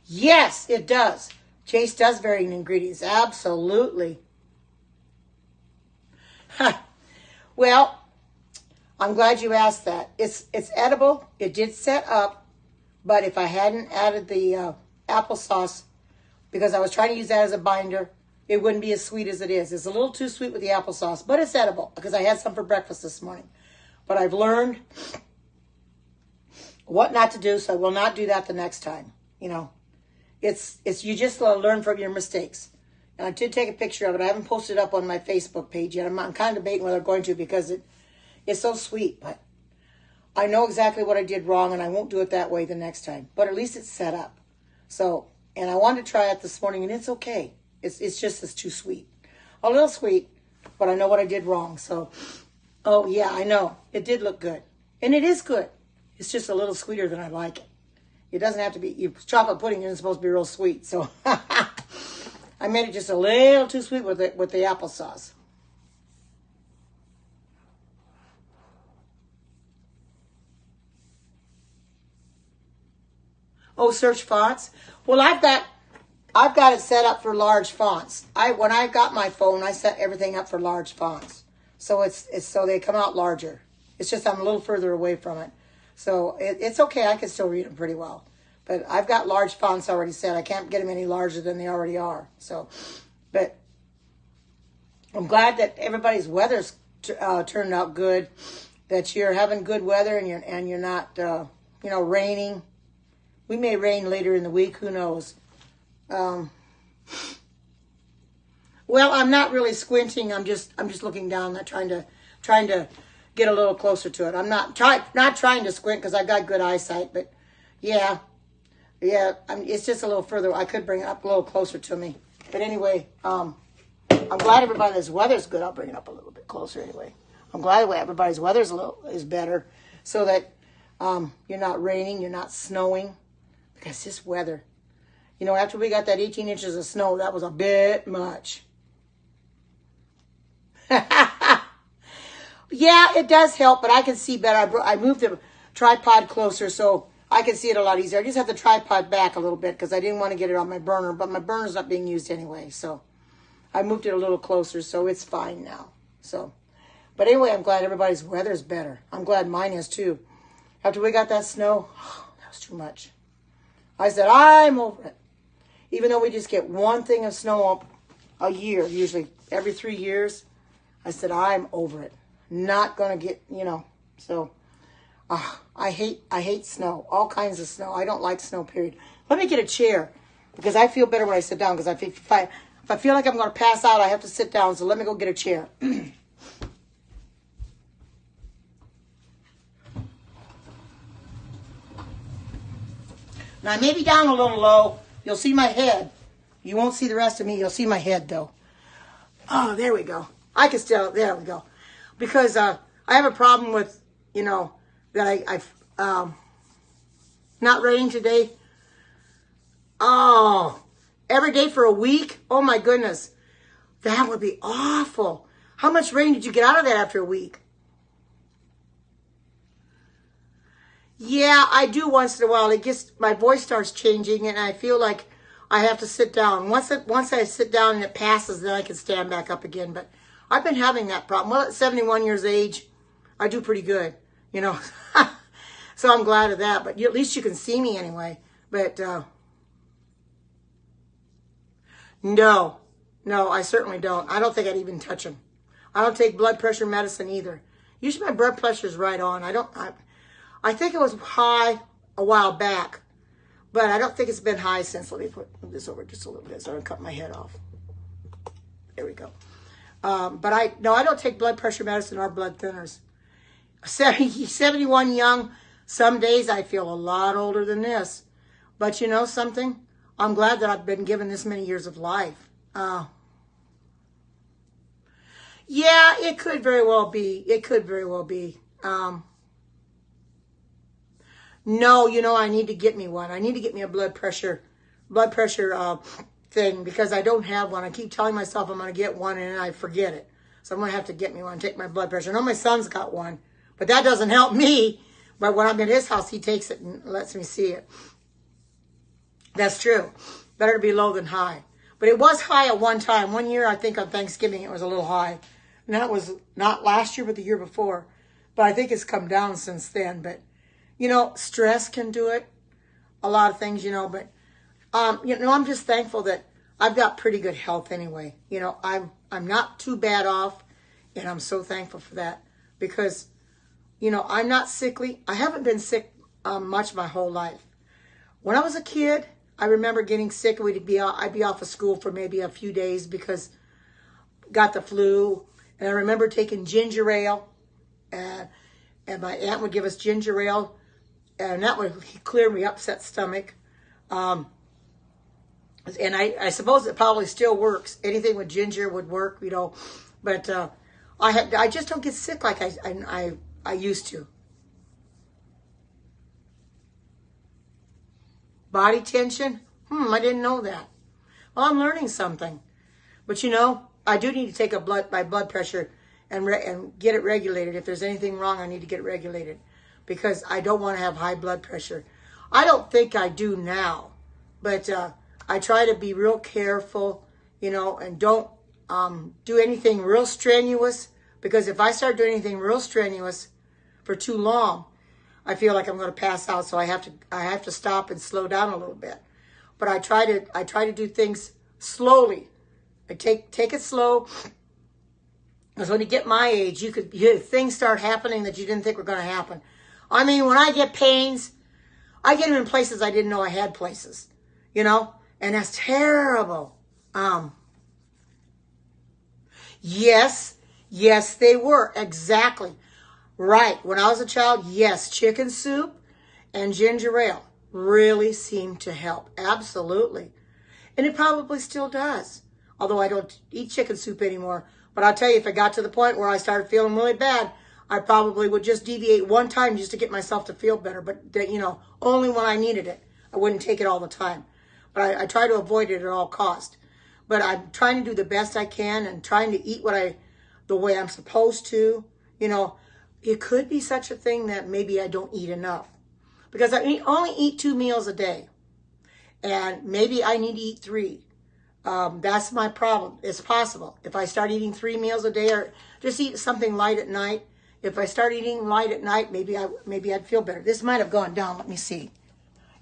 Yes, it does. Chase does vary in ingredients. Absolutely. Well, I'm glad you asked that. It's edible. It did set up, but if I hadn't added the applesauce, because I was trying to use that as a binder, it wouldn't be as sweet as it is. It's a little too sweet with the applesauce, but it's edible because I had some for breakfast this morning. But I've learned what not to do, so I will not do that the next time. It's you just learn from your mistakes. And I did take a picture of it. I haven't posted it up on my Facebook page yet. I'm kind of debating whether I'm going to, because it's so sweet. But I know exactly what I did wrong, and I won't do it that way the next time. But at least it's set up. So, and I wanted to try it this morning, and it's okay. It's too sweet. A little sweet, but I know what I did wrong. So, oh yeah, I know. It did look good. And it is good. It's just a little sweeter than I like it. It doesn't have to be, chocolate pudding isn't supposed to be real sweet. So, I made it just a little too sweet with the applesauce. Oh, search fonts. Well, I've got it set up for large fonts. When I got my phone, I set everything up for large fonts. So it's so they come out larger. It's just I'm a little further away from it. So it's okay. I can still read them pretty well. But I've got large fonts already set. I can't get them any larger than they already are. So, but I'm glad that everybody's weather's turned out good. That you're having good weather and you're not raining. We may rain later in the week. Who knows? Well, I'm not really squinting. I'm just looking down. Not trying to get a little closer to it. I'm not trying to squint because I got good eyesight. But yeah. It's just a little further. I could bring it up a little closer to me. But anyway, I'm glad everybody's weather's good. I'll bring it up a little bit closer anyway. I'm glad everybody's weather is better, so that you're not raining, you're not snowing, because this weather. After we got that 18 inches of snow, that was a bit much. Yeah, it does help, but I can see better. I moved the tripod closer so I can see it a lot easier. I just have the tripod back a little bit because I didn't want to get it on my burner, but my burner's not being used anyway. So I moved it a little closer, so it's fine now. So, but anyway, I'm glad everybody's weather's better. I'm glad mine is too. After we got that snow, that was too much. I said, I'm over it. Even though we just get one thing of snow up a year, usually every 3 years, I said, I'm over it. Not going to get, so I hate snow, all kinds of snow. I don't like snow, period. Let me get a chair because I feel better when I sit down, because if I feel like I'm going to pass out, I have to sit down. So let me go get a chair. Now, I may be down a little low. You'll see my head. You won't see the rest of me. You'll see my head, though. Oh, there we go. I can still, there we go. Because I have a problem with, you know, that not raining today. Oh, every day for a week? Oh, my goodness. That would be awful. How much rain did you get out of that after a week? Yeah, I do once in a while. It gets, my voice starts changing and I feel like I have to sit down. Once I sit down and it passes, then I can stand back up again. But I've been having that problem. Well, at 71 years of age, I do pretty good, you know. So I'm glad of that. But at least you can see me anyway. But no, I certainly don't. I don't think I'd even touch them. I don't take blood pressure medicine either. Usually my blood pressure is right on. I think it was high a while back, but I don't think it's been high since. Let me put this over just a little bit so I don't cut my head off. There we go. But I don't take blood pressure medicine or blood thinners. 71 young. Some days I feel a lot older than this. But you know something? I'm glad that I've been given this many years of life. Yeah, it could very well be. It could very well be. No, you know, I need to get me one. I need to get me a blood pressure thing because I don't have one. I keep telling myself I'm going to get one and then I forget it. So I'm going to have to get me one, take my blood pressure. I know my son's got one, but that doesn't help me. But when I'm at his house, he takes it and lets me see it. That's true. Better to be low than high. But it was high at one time. One year, I think on Thanksgiving, it was a little high. And that was not last year, but the year before. But I think it's come down since then. But you know, stress can do it. A lot of things, you know, but, you know, I'm just thankful that I've got pretty good health anyway. You know, I'm not too bad off, and I'm so thankful for that because, you know, I'm not sickly. I haven't been sick much my whole life. When I was a kid, I remember getting sick. I'd be off of school for maybe a few days because got the flu. And I remember taking ginger ale, and my aunt would give us ginger ale. And that would clear me upset stomach. And I suppose it probably still works. Anything with ginger would work, you know. But I just don't get sick like I used to. Body tension? I didn't know that. Well, I'm learning something. But you know, I do need to take my blood pressure and get it regulated. If there's anything wrong, I need to get it regulated. Because I don't want to have high blood pressure. I don't think I do now, but I try to be real careful, you know, and don't do anything real strenuous, because if I start doing anything real strenuous for too long, I feel like I'm going to pass out, so I have to stop and slow down a little bit. But I try to do things slowly. I take it slow. Because when you get my age, things start happening that you didn't think were going to happen. I mean, when I get pains, I get them in places I didn't know I had places, you know, and that's terrible. Yes, they were. Exactly. Right. When I was a child, yes, chicken soup and ginger ale really seemed to help. Absolutely. And it probably still does. Although I don't eat chicken soup anymore. But I'll tell you, if it got to the point where I started feeling really bad, I probably would just deviate one time just to get myself to feel better. But, you know, only when I needed it. I wouldn't take it all the time. But I try to avoid it at all cost. But I'm trying to do the best I can and trying to eat the way I'm supposed to. You know, it could be such a thing that maybe I don't eat enough. Because I only eat 2 meals a day. And maybe I need to eat 3. That's my problem. It's possible. If I start eating 3 meals a day or just eat something light at night, if I start eating light at night, maybe I'd feel better. This might have gone down. Let me see.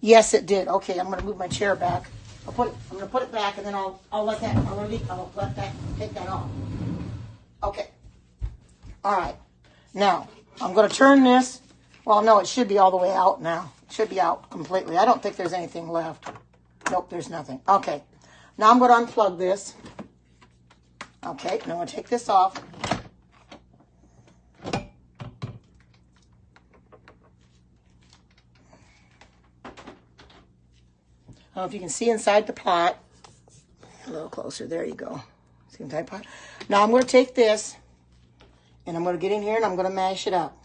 Yes, it did. Okay, I'm going to move my chair back. I'm going to put it back, and then I'll let that take that off. Okay. All right. Now I'm going to turn this. Well, no, it should be all the way out now. It should be out completely. I don't think there's anything left. Nope, there's nothing. Okay. Now I'm going to unplug this. Okay. Now I'm going to take this off. I don't know if you can see inside the pot. A little closer. There you go. See inside the pot. Now I'm going to take this, and I'm going to get in here, and I'm going to mash it up.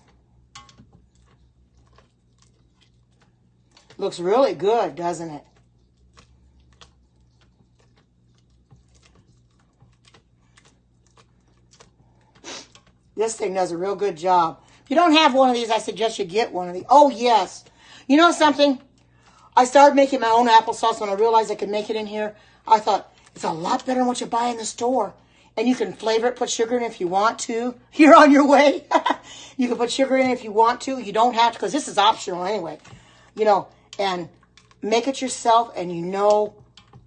Looks really good, doesn't it? This thing does a real good job. If you don't have one of these, I suggest you get one of these. Oh, yes. You know something? I started making my own applesauce when I realized I could make it in here. I thought, it's a lot better than what you buy in the store. And you can flavor it, put sugar in it if you want to. You're on your way. You can put sugar in it if you want to. You don't have to, because this is optional anyway. You know, and make it yourself, and you know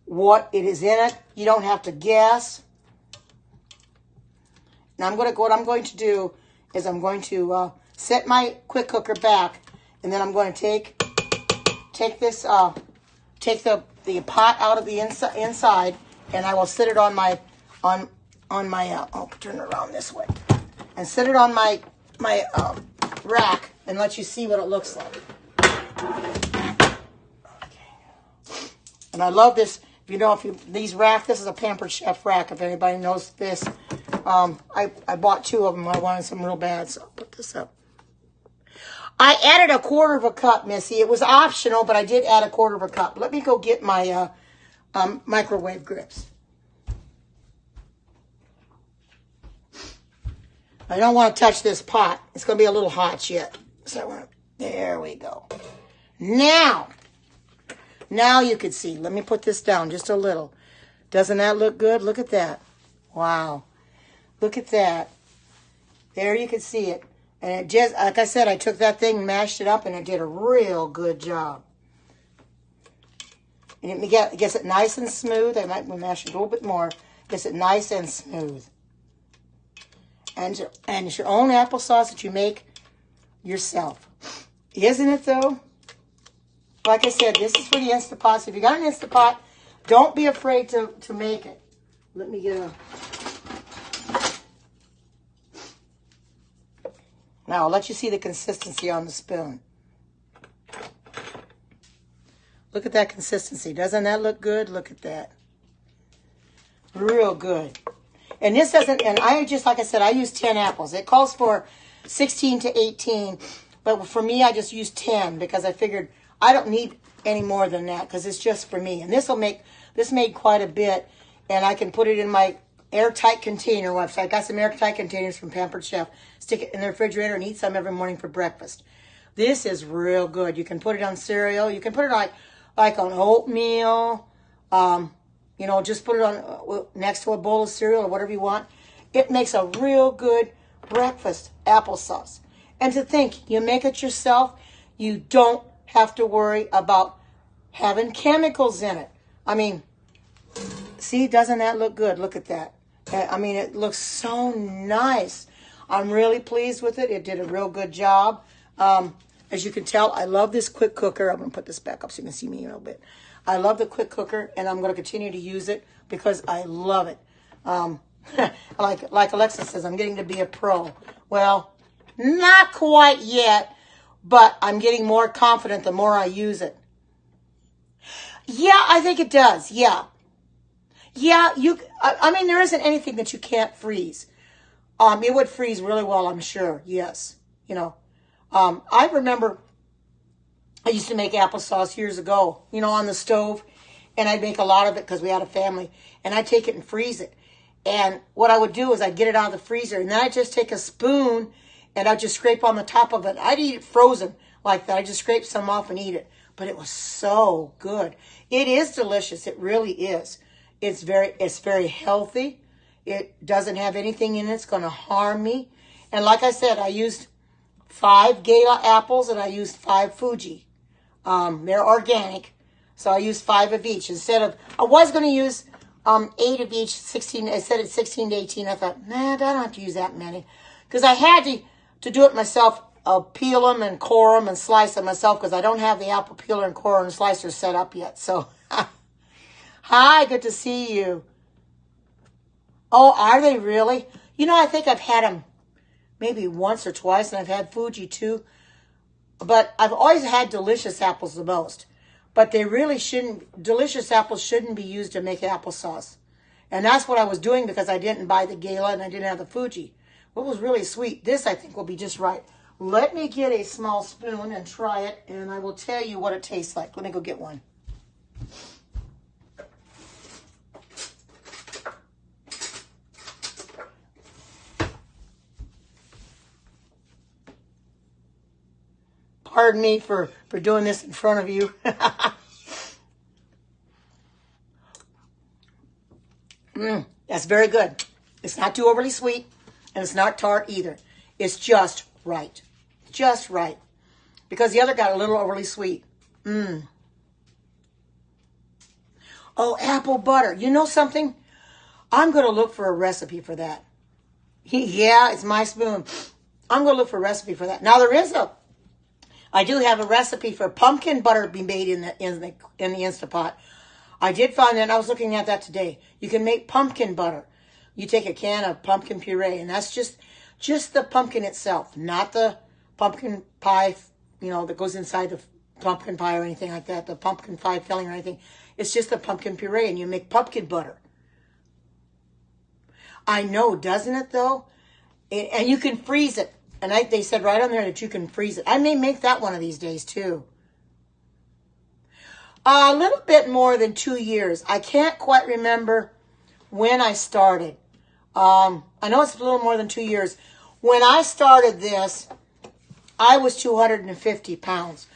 what it is in it. You don't have to guess. Now what I'm going to do is I'm going to set my quick cooker back, and then I'm going to take this take the pot out of the inside, and I will sit it on my I'll turn it around this way, and sit it on my rack and let you see what it looks like. Okay. And I love this. If you know, this is a Pampered Chef rack. If anybody knows this, I bought 2 of them. I wanted some real bad, so I'll put this up. I added a 1/4 cup, Missy. It was optional, but I did add a 1/4 cup. Let me go get my microwave grips. I don't want to touch this pot. It's going to be a little hot yet. So there we go. Now you can see. Let me put this down just a little. Doesn't that look good? Look at that. Wow. Look at that. There you can see it. And it just, like I said, I took that thing and mashed it up, and it did a real good job. And it gets it nice and smooth. I might mash it a little bit more. Gets it nice and smooth. And it's your own applesauce that you make yourself. Isn't it, though? Like I said, this is for the Instant Pot. So if you got an Instant Pot, don't be afraid to make it. Let me get a... Now, I'll let you see the consistency on the spoon. Look at that consistency. Doesn't that look good? Look at that. Real good. And this doesn't, and I just, like I said, I use 10 apples. It calls for 16 to 18, but for me, I just use 10 because I figured I don't need any more than that because it's just for me. And this made quite a bit, and I can put it in my airtight container website. I got some airtight containers from Pampered Chef. Stick it in the refrigerator and eat some every morning for breakfast. This is real good. You can put it on cereal. You can put it like on oatmeal. You know, just put it on next to a bowl of cereal or whatever you want. It makes a real good breakfast applesauce. And to think, you make it yourself, you don't have to worry about having chemicals in it. I mean, see, doesn't that look good? Look at that. I mean, it looks so nice. I'm really pleased with it. It did a real good job. As you can tell, I love this quick cooker. I'm going to put this back up so you can see me a little bit. I love the quick cooker, and I'm going to continue to use it because I love it. Like Alexa says, I'm getting to be a pro. Well, not quite yet, but I'm getting more confident the more I use it. Yeah, I think it does. Yeah. Yeah, I mean, there isn't anything that you can't freeze. It would freeze really well, I'm sure. Yes. You know, I remember I used to make applesauce years ago, you know, on the stove, and I'd make a lot of it because we had a family, and I'd take it and freeze it. And what I would do is I'd get it out of the freezer, and then I'd just take a spoon, and I'd just scrape on the top of it. I'd eat it frozen like that. I'd just scrape some off and eat it. But it was so good. It is delicious. It really is. It's very healthy. It doesn't have anything in it that's going to harm me. And like I said, I used 5 gala apples, and I used 5 Fuji. They're organic, so I used 5 of each. Instead of, I was going to use 8 of each, 16. I said it's 16 to 18. I thought, nah, I don't have to use that many. Because I had to do it myself. I'll peel them and core them and slice them myself because I don't have the apple peeler and corer and slicer set up yet. So, hi, good to see you. Oh, are they really? You know, I think I've had them maybe once or twice, and I've had Fuji too. But I've always had delicious apples the most. But they really shouldn't, delicious apples shouldn't be used to make applesauce. And that's what I was doing because I didn't buy the Gala and I didn't have the Fuji. What was really sweet, this I think will be just right. Let me get a small spoon and try it, and I will tell you what it tastes like. Let me go get one. Pardon me for doing this in front of you. That's very good. It's not too overly sweet, and it's not tart either. It's just right. Just right. Because the other got a little overly sweet. Oh, apple butter. You know something? I'm going to look for a recipe for that. Yeah, it's my spoon. I'm going to look for a recipe for that. Now, I do have a recipe for pumpkin butter to be made in the Instant Pot. I did find that, and I was looking at that today. You can make pumpkin butter. You take a can of pumpkin puree, and that's just the pumpkin itself, not the pumpkin pie, that goes inside the pumpkin pie or anything like that, the pumpkin pie filling or anything. It's just the pumpkin puree, and you make pumpkin butter. I know, doesn't it, though? And you can freeze it. And they said right on there that you can freeze it. I may make that one of these days, too. A little bit more than 2 years. I can't quite remember when I started. I know it's a little more than 2 years. When I started this, I was 250 pounds.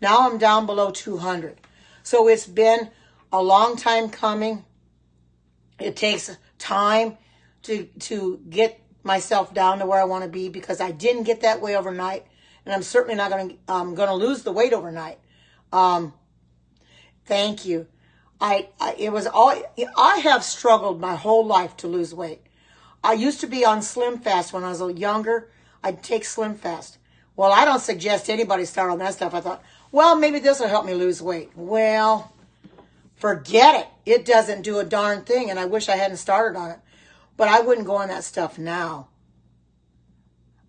Now I'm down below 200. So it's been a long time coming. It takes time to get myself down to where I want to be because I didn't get that way overnight, and I'm certainly not going to lose the weight overnight. Thank you. I have struggled my whole life to lose weight. I used to be on Slim Fast when I was a little younger. I'd take Slim Fast. Well, I don't suggest anybody start on that stuff. I thought, well, maybe this will help me lose weight. Well, forget it. It doesn't do a darn thing, and I wish I hadn't started on it. But I wouldn't go on that stuff now.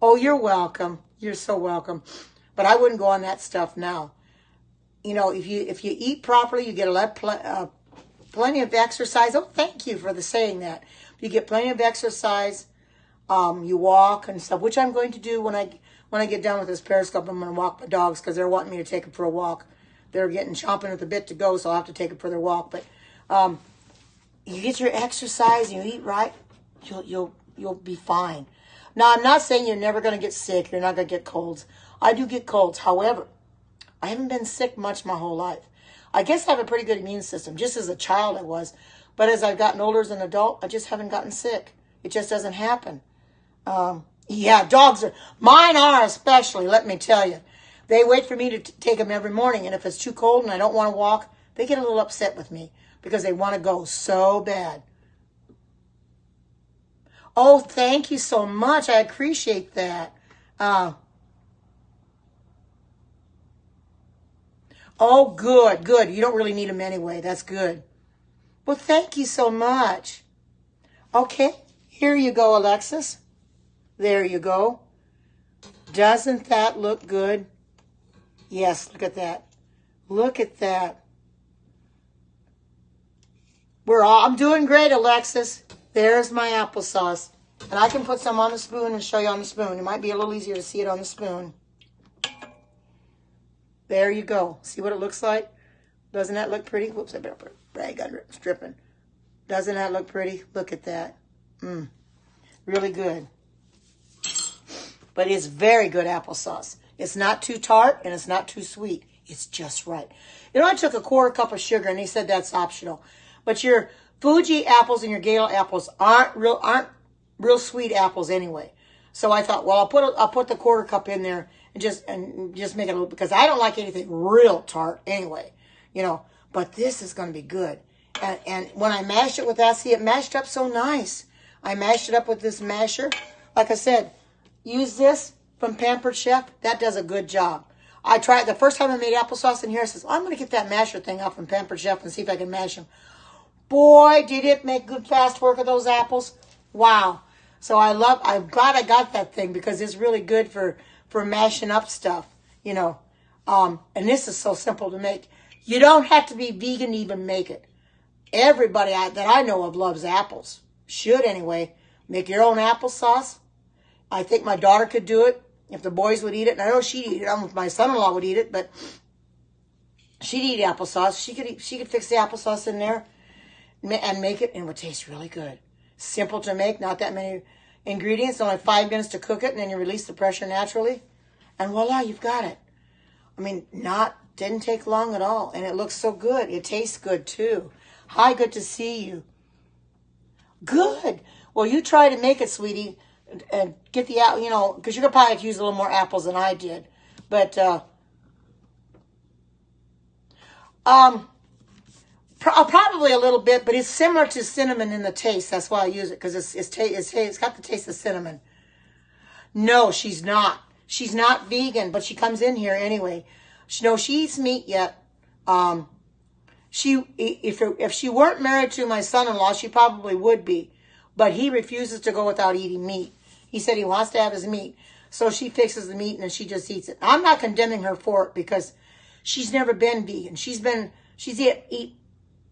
Oh, you're welcome. You're so welcome. But I wouldn't go on that stuff now. If you eat properly, you get plenty of exercise. Oh, thank you for saying that. You get plenty of exercise. You walk and stuff, which I'm going to do when I get done with this Periscope. I'm going to walk my dogs because they're wanting me to take them for a walk. They're getting chomping at the bit to go, so I'll have to take them for their walk. But you get your exercise and you eat right. You'll be fine. Now, I'm not saying you're never going to get sick. You're not going to get colds. I do get colds. However, I haven't been sick much my whole life. I guess I have a pretty good immune system. Just as a child I was. But as I've gotten older as an adult, I just haven't gotten sick. It just doesn't happen. Yeah, mine are especially, let me tell you. They wait for me to take them every morning. And if it's too cold and I don't want to walk, they get a little upset with me because they want to go so bad. Oh, thank you so much. I appreciate that. Oh, good, good. You don't really need them anyway. That's good. Well, thank you so much. Okay, here you go, Alexis. There you go. Doesn't that look good? Yes, look at that. Look at that. I'm doing great, Alexis. There's my applesauce. And I can put some on the spoon and show you on the spoon. It might be a little easier to see it on the spoon. There you go. See what it looks like? Doesn't that look pretty? Whoops, I better put a rag under it. It's dripping. Doesn't that look pretty? Look at that. Really good. But it's very good applesauce. It's not too tart and it's not too sweet. It's just right. I took a 1/4 cup of sugar and they said that's optional. But your Fuji apples and your Gala apples aren't real sweet apples anyway. So I thought, well, I'll put the 1/4 cup in there and just make it a little, because I don't like anything real tart anyway, But this is going to be good. And when I mashed it with that, see, it mashed up so nice. I mashed it up with this masher. Like I said, use this from Pampered Chef. That does a good job. I tried the first time I made applesauce in here. I says, I'm going to get that masher thing out from Pampered Chef and see if I can mash them. Boy, did it make good fast work of those apples. Wow. So I'm glad I got that thing because it's really good for mashing up stuff, And this is so simple to make. You don't have to be vegan to even make it. Everybody that I know of loves apples. Should anyway. Make your own applesauce. I think my daughter could do it if the boys would eat it. And I know she'd eat it. I don't know if my son-in-law would eat it, but she'd eat applesauce. She could fix the applesauce in there and make it, and it would taste really good. Simple to make, not that many ingredients, only 5 minutes to cook it, and then you release the pressure naturally. And voila, you've got it. I mean, didn't take long at all, and it looks so good. It tastes good too. Hi, good to see you. Good. Well, you try to make it, sweetie, and get the, because you're going to probably have to use a little more apples than I did. But, probably a little bit, but it's similar to cinnamon in the taste. That's why I use it, because it's got the taste of cinnamon. No, she's not. She's not vegan, but she comes in here anyway. She eats meat yet. If she weren't married to my son-in-law, she probably would be. But he refuses to go without eating meat. He said he wants to have his meat. So she fixes the meat and then she just eats it. I'm not condemning her for it because she's never been vegan. She's eaten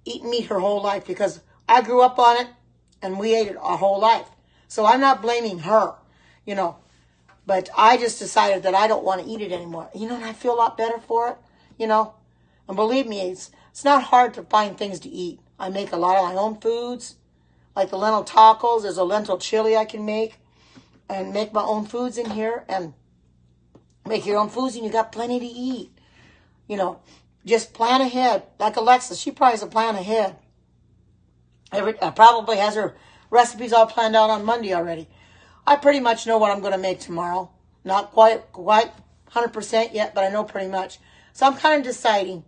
meat her whole life because I grew up on it and we ate it our whole life. So I'm not blaming her, But I just decided that I don't want to eat it anymore. And I feel a lot better for it, And believe me, it's not hard to find things to eat. I make a lot of my own foods, like the lentil tacos. There's a lentil chili I can make, and make my own foods in here, and make your own foods, and you got plenty to eat. Just plan ahead. Like Alexa, she probably has a plan ahead. Probably has her recipes all planned out on Monday already. I pretty much know what I'm going to make tomorrow. Not quite 100% yet, but I know pretty much. So I'm kind of deciding.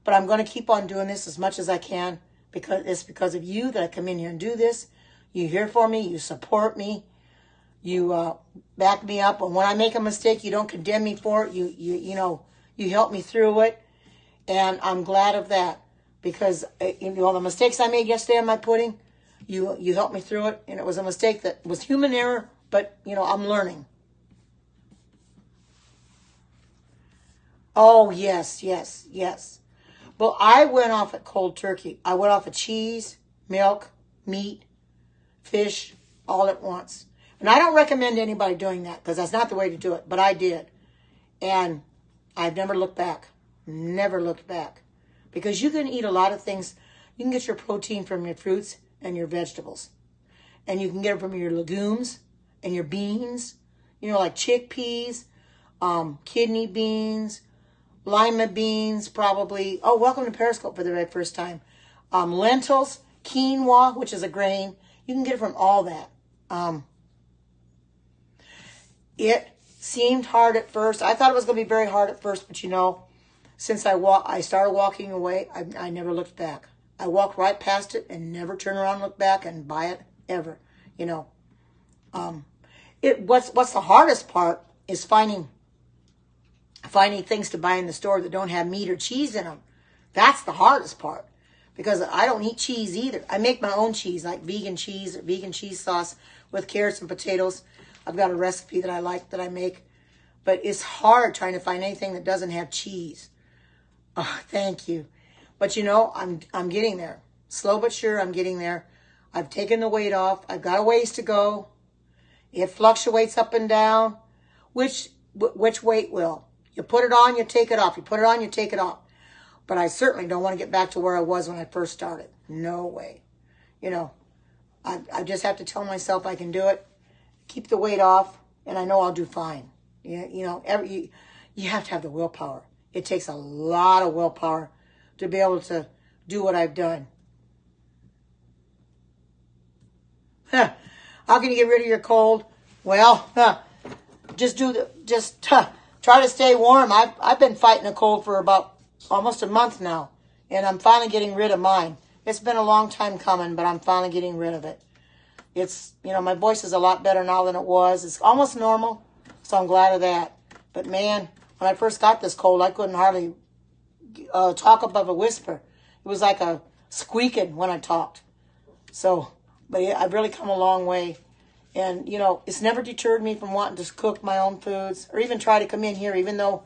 But I'm going to keep on doing this as much as I can because it's because of you that I come in here and do this. You hear for me. You support me. You back me up. And when I make a mistake, you don't condemn me for it. You help me through it. And I'm glad of that because the mistakes I made yesterday on my pudding, you helped me through it. And it was a mistake that was human error, but I'm learning. Oh, yes. Well, I went off at cold turkey. I went off of cheese, milk, meat, fish, all at once. And I don't recommend anybody doing that because that's not the way to do it. But I did. And I've never looked back. Never looked back. Because you can eat a lot of things. You can get your protein from your fruits and your vegetables. And you can get it from your legumes and your beans. Like chickpeas, kidney beans, lima beans, probably. Oh, welcome to Periscope for the very first time. Lentils, quinoa, which is a grain. You can get it from all that. It seemed hard at first. I thought it was going to be very hard at first, but since I started walking away, I never looked back. I walked right past it and never turned around and looked back and buy it ever. What's the hardest part is finding things to buy in the store that don't have meat or cheese in them. That's the hardest part because I don't eat cheese either. I make my own cheese, like vegan cheese or vegan cheese sauce with carrots and potatoes. I've got a recipe that I like that I make, but it's hard trying to find anything that doesn't have cheese. Oh, thank you. But I'm getting there. Slow but sure, I'm getting there. I've taken the weight off. I've got a ways to go. It fluctuates up and down. Which weight will? You put it on, you take it off. You put it on, you take it off. But I certainly don't want to get back to where I was when I first started. No way. I just have to tell myself I can do it. Keep the weight off, and I know I'll do fine. You have to have the willpower. It takes a lot of willpower to be able to do what I've done. How can you get rid of your cold? Well, try to stay warm. I've been fighting a cold for about almost a month now, and I'm finally getting rid of mine. It's been a long time coming, but I'm finally getting rid of it. It's, my voice is a lot better now than it was. It's almost normal, so I'm glad of that. But man, when I first got this cold, I couldn't hardly talk above a whisper. It was like a squeaking when I talked. So, but I've really come a long way. And, it's never deterred me from wanting to cook my own foods or even try to come in here, even though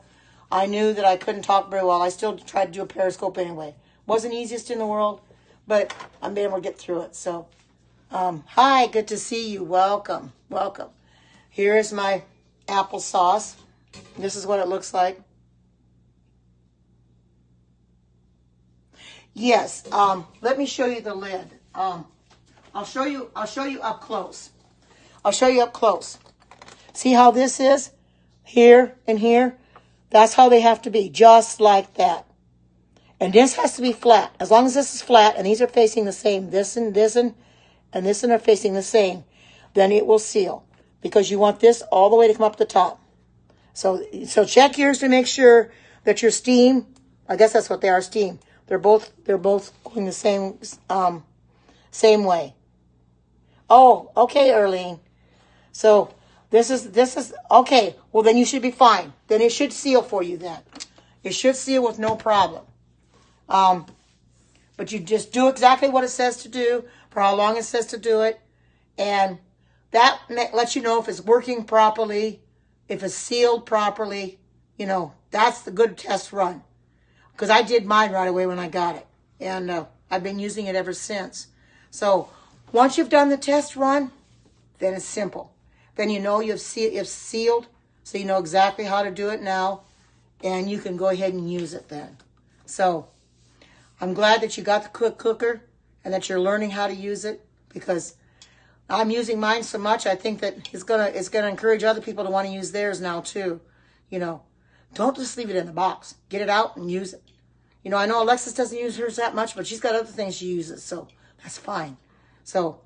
I knew that I couldn't talk very well. I still tried to do a Periscope anyway. Wasn't easiest in the world, but I'm being able to get through it. So, hi, good to see you. Welcome, welcome. Here is my applesauce. This is what it looks like. Yes, let me show you the lid. I'll show you up close. I'll show you up close. See how this is? Here and here. That's how they have to be, just like that. And this has to be flat. As long as this is flat and these are facing the same, this and this and this and are facing the same, then it will seal. Because you want this all the way to come up the top. So check yours to make sure that your steam, I guess that's what they are, steam. They're both going the same way. Oh, okay, Erlene. So this is okay. Well, then you should be fine. Then it should seal for you then. It should seal with no problem. But you just do exactly what it says to do for how long it says to do it. And that lets you know if it's working properly, if it's sealed properly. You know, that's the good test run. Because I did mine right away when I got it. And I've been using it ever since. So once you've done the test run, then it's simple. Then you know you've sealed, so you know exactly how to do it now. And you can go ahead and use it then. So I'm glad that you got the quick cooker and that you're learning how to use it. Because I'm using mine so much, I think that it's gonna encourage other people to want to use theirs now too. You know, don't just leave it in the box. Get it out and use it. You know, I know Alexis doesn't use hers that much, but she's got other things she uses, so that's fine. So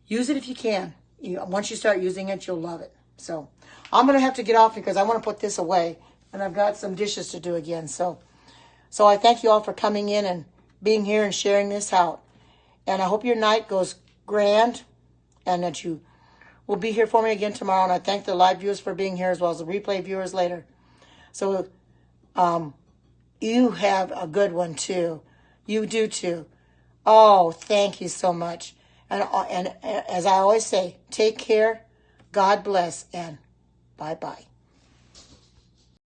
use it if you can. Once you start using it, you'll love it. So I'm going to have to get off because I want to put this away, and I've got some dishes to do again. So I thank you all for coming in and being here and sharing this out. And I hope your night goes grand and that you will be here for me again tomorrow. And I thank the live viewers for being here as well as the replay viewers later. So you have a good one too. You do too. Oh, thank you so much. And as I always say, take care, God bless, and bye-bye.